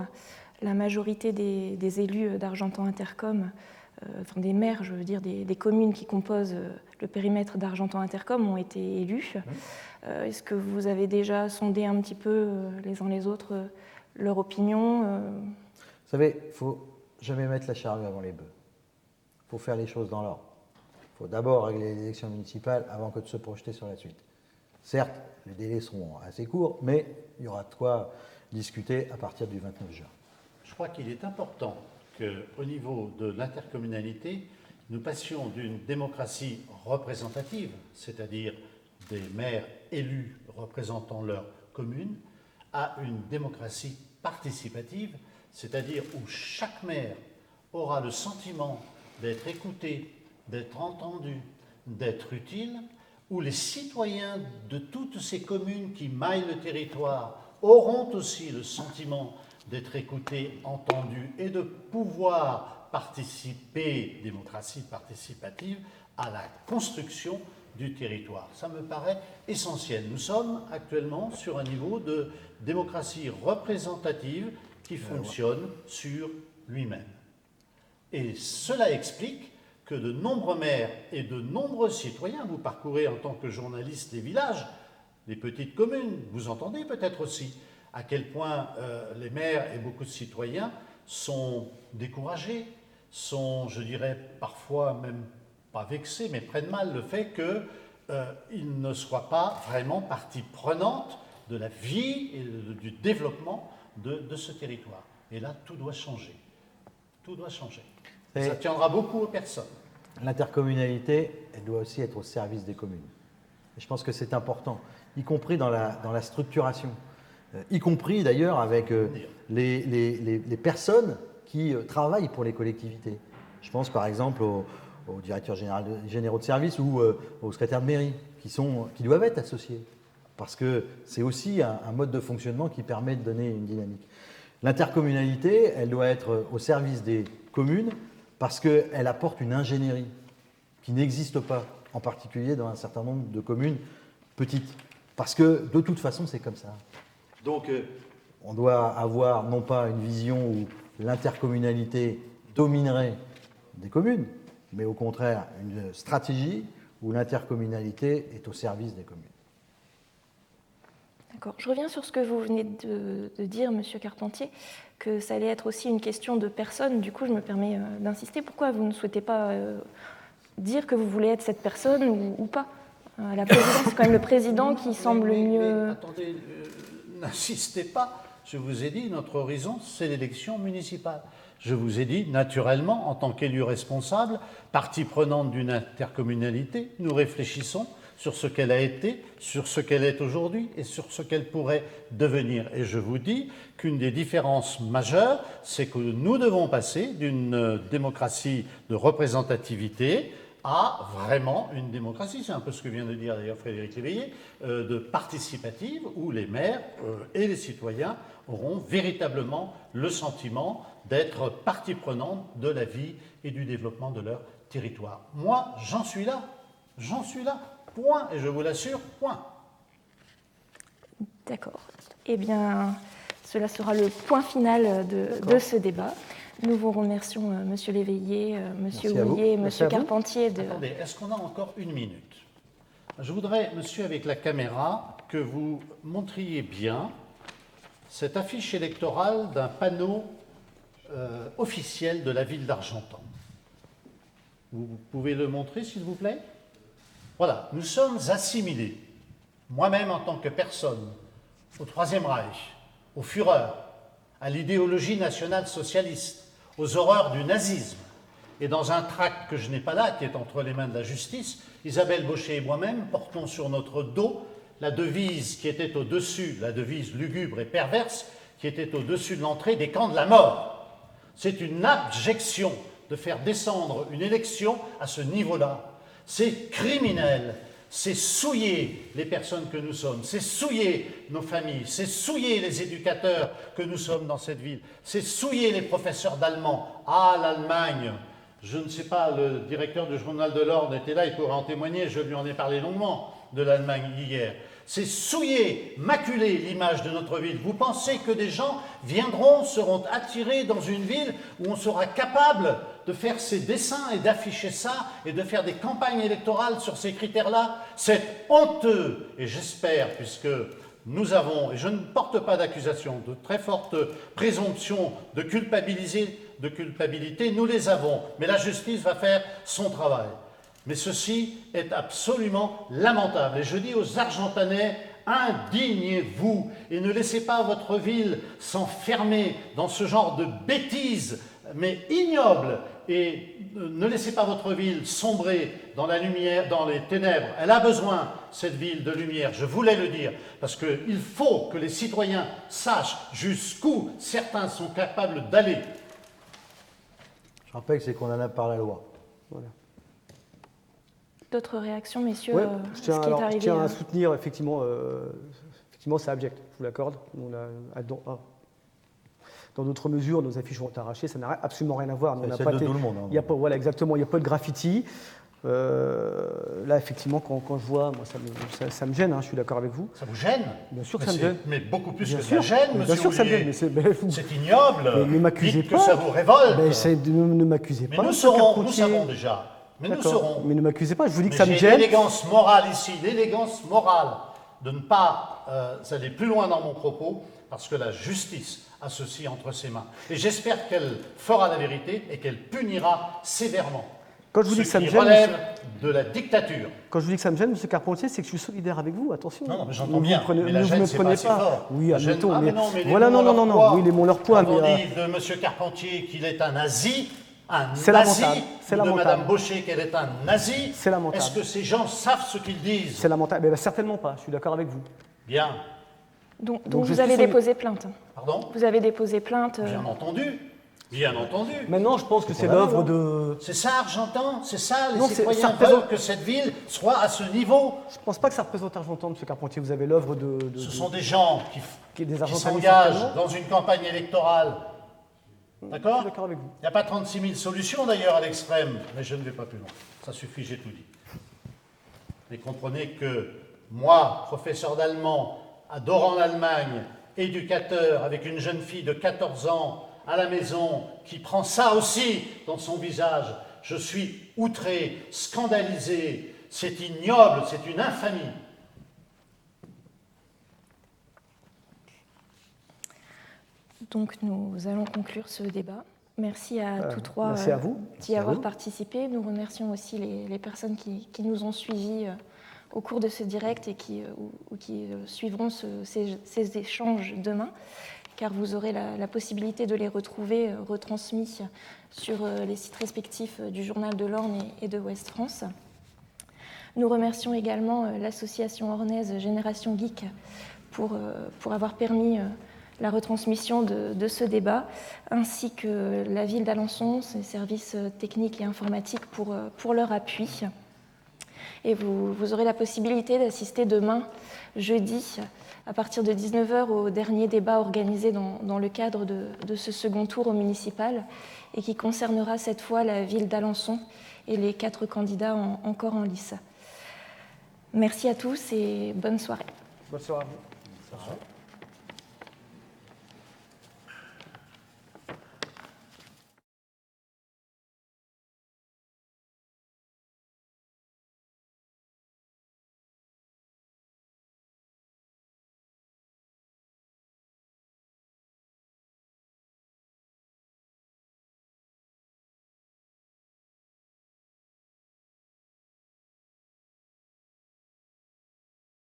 la majorité des élus d'Argentan Intercom, enfin des maires, je veux dire, des communes qui composent le périmètre d'Argentan Intercom ont été élus. Est-ce que vous avez déjà sondé un petit peu les uns les autres leur opinion Vous savez, il ne faut jamais mettre la charrue avant les bœufs. Il faut faire les choses dans l'ordre. Il faut d'abord régler les élections municipales avant que de se projeter sur la suite. Certes, les délais seront assez courts, mais il y aura de quoi discuter à partir du 29 juin. Je crois qu'il est important qu'au niveau de l'intercommunalité, nous passions d'une démocratie représentative, c'est-à-dire des maires élus représentant leur commune, à une démocratie participative, c'est-à-dire où chaque maire aura le sentiment d'être écouté, d'être entendu, d'être utile, où les citoyens de toutes ces communes qui maillent le territoire auront aussi le sentiment d'être écoutés, entendus et de pouvoir participer, démocratie participative, à la construction du territoire. Ça me paraît essentiel. Nous sommes actuellement sur un niveau de démocratie représentative qui fonctionne sur lui-même. Et cela explique que de nombreux maires et de nombreux citoyens, vous parcourez en tant que journaliste les villages, les petites communes, vous entendez peut-être aussi à quel point les maires et beaucoup de citoyens sont découragés, sont, je dirais, parfois même pas vexés, mais prennent mal le fait qu'ils ne soient pas vraiment partie prenante de la vie et du développement de ce territoire. Et là, tout doit changer. Tout doit changer. Ça tiendra beaucoup aux personnes. L'intercommunalité, elle doit aussi être au service des communes. Et je pense que c'est important, y compris dans la structuration, y compris d'ailleurs avec les personnes qui travaillent pour les collectivités. Je pense par exemple aux directeurs généraux de service ou aux secrétaires de mairie qui doivent être associés. Parce que c'est aussi un mode de fonctionnement qui permet de donner une dynamique. L'intercommunalité, elle doit être au service des communes parce qu'elle apporte une ingénierie qui n'existe pas, en particulier dans un certain nombre de communes petites. Parce que de toute façon, c'est comme ça. Donc, on doit avoir non pas une vision où l'intercommunalité dominerait des communes, mais au contraire une stratégie où l'intercommunalité est au service des communes. D'accord. Je reviens sur ce que vous venez de dire, Monsieur Carpentier, que ça allait être aussi une question de personne. Du coup, je me permets d'insister. Pourquoi vous ne souhaitez pas dire que vous voulez être cette personne ou pas? La présidence, c'est quand même le président qui semble mieux... Mais attendez, n'insistez pas. Je vous ai dit, notre horizon, c'est l'élection municipale. Je vous ai dit, naturellement, en tant qu'élu responsable, partie prenante d'une intercommunalité, nous réfléchissons sur ce qu'elle a été, sur ce qu'elle est aujourd'hui et sur ce qu'elle pourrait devenir. Et je vous dis qu'une des différences majeures, c'est que nous devons passer d'une démocratie de représentativité à vraiment une démocratie, c'est un peu ce que vient de dire d'ailleurs Frédéric Léveillé, de participative, où les maires et les citoyens auront véritablement le sentiment d'être partie prenante de la vie et du développement de leur territoire. Moi, j'en suis là, point, et je vous l'assure, point. D'accord. Eh bien, cela sera le point final de ce débat. Nous vous remercions, Monsieur Léveillé, Monsieur Houillet, Monsieur Carpentier. Attendez, est-ce qu'on a encore une minute? Je voudrais, monsieur, avec la caméra, que vous montriez bien cette affiche électorale d'un panneau officiel de la ville d'Argentan. Vous pouvez le montrer, s'il vous plaît? Voilà, nous sommes assimilés, moi-même en tant que personne, au Troisième Reich, aux fureurs, à l'idéologie nationale socialiste, aux horreurs du nazisme. Et dans un tract que je n'ai pas là, qui est entre les mains de la justice, Isabelle Baucher et moi-même portons sur notre dos la devise qui était au-dessus, la devise lugubre et perverse, qui était au-dessus de l'entrée des camps de la mort. C'est une abjection de faire descendre une élection à ce niveau-là. C'est criminel. C'est souiller les personnes que nous sommes, c'est souiller nos familles, c'est souiller les éducateurs que nous sommes dans cette ville, c'est souiller les professeurs d'allemand. Ah, l'Allemagne, je ne sais pas, le directeur du journal de l'Ordre était là, il pourrait en témoigner, je lui en ai parlé longuement de l'Allemagne hier. C'est souiller, maculer l'image de notre ville. Vous pensez que des gens viendront, seront attirés dans une ville où on sera capable de faire ces dessins et d'afficher ça et de faire des campagnes électorales sur ces critères-là? C'est honteux. Et j'espère, puisque nous avons, et je ne porte pas d'accusation, de très fortes présomptions de culpabilité, nous les avons. Mais la justice va faire son travail. Mais ceci est absolument lamentable. Et je dis aux Argentanais, indignez-vous et ne laissez pas votre ville s'enfermer dans ce genre de bêtises, mais ignobles. Et ne laissez pas votre ville sombrer dans la lumière, dans les ténèbres. Elle a besoin, cette ville, de lumière, je voulais le dire, parce qu'il faut que les citoyens sachent jusqu'où certains sont capables d'aller. Je rappelle que c'est condamnable par la loi. Voilà. D'autres réactions, messieurs? Ouais, ce qui est arrivé, je tiens à soutenir, effectivement, c'est abject, je vous l'accorde. Dans d'autres mesures, nos affiches ont été arrachées, ça n'a absolument rien à voir. C'est celle de tout le monde. Il y a pas, voilà, exactement, il n'y a pas de graffiti. Là, effectivement, quand je vois, moi, ça me gêne, hein, je suis d'accord avec vous. Ça vous gêne? Bien sûr que ça me gêne. Mais beaucoup plus Bien que sûr, ça gêne, monsieur. bien sûr que ça me gêne, mais c'est ignoble. Mais m'accusez Dites pas. que ça vous révolte. Ne m'accusez pas. Mais nous savons déjà. Mais nous saurons. Mais ne m'accusez pas, je vous dis que Mais ça me j'ai gêne. l'élégance morale ici, l'élégance morale de ne pas aller plus loin dans mon propos, parce que la justice a ceci entre ses mains. Et j'espère qu'elle fera la vérité et qu'elle punira sévèrement. Quand je vous dis que ça me gêne, relève de la dictature. Quand je vous dis que ça me gêne, M. Carpentier, c'est que je suis solidaire avec vous, attention. Non, mais j'entends bien. Mais la ne vous gêne, me c'est prenez pas assez fort. Oui, La gêne- admettons. Ah, mais mais voilà, non, oui, les mots leur poids. Quand on Mais, dit de M. Carpentier qu'il est un nazi, c'est nazi, lamentable. C'est ou de lamentable. Mme Baucher qu'elle est un nazi, C'est lamentable. est-ce que ces gens savent ce qu'ils disent? C'est lamentable. Certainement pas, je suis d'accord avec vous. Bien. Donc je vous suis avez déposé plainte. Pardon? Vous avez déposé plainte. Bien entendu. Bien entendu. Maintenant, je pense que c'est l'œuvre de... C'est ça, Argentan? C'est ça, les Non, citoyens ça représente- veulent que cette ville soit à ce niveau. Je ne pense pas que ça représente Argentan, M. Carpentier. Vous avez l'œuvre de... Ce sont des gens qui est des qui Argentanistes, s'engagent certainement. dans une campagne électorale. Je D'accord? suis d'accord avec vous. Il n'y a pas 36 000 solutions d'ailleurs à l'extrême, mais je ne vais pas plus loin. Ça suffit, j'ai tout dit. Mais comprenez que moi, professeur d'allemand, adorant l'Allemagne, éducateur avec une jeune fille de 14 ans à la maison, qui prend ça aussi dans son visage, je suis outré, scandalisé, c'est ignoble, c'est une infamie. Donc nous allons conclure ce débat. Merci à tous trois merci à vous. d'y avoir participé. Nous remercions aussi les personnes qui nous ont suivis au cours de ce direct et qui suivront ces échanges demain, car vous aurez la possibilité de les retrouver retransmis sur les sites respectifs du Journal de l'Orne et de Ouest France. Nous remercions également l'association ornaise Génération Geek pour avoir permis la retransmission de ce débat, ainsi que la ville d'Alençon, ses services techniques et informatiques pour leur appui. Et vous aurez la possibilité d'assister demain, jeudi, à partir de 19h, au dernier débat organisé dans le cadre de ce second tour au municipal, et qui concernera cette fois la ville d'Alençon et les 4 candidats encore en lice. Merci à tous et bonne soirée. Bonne soirée à vous.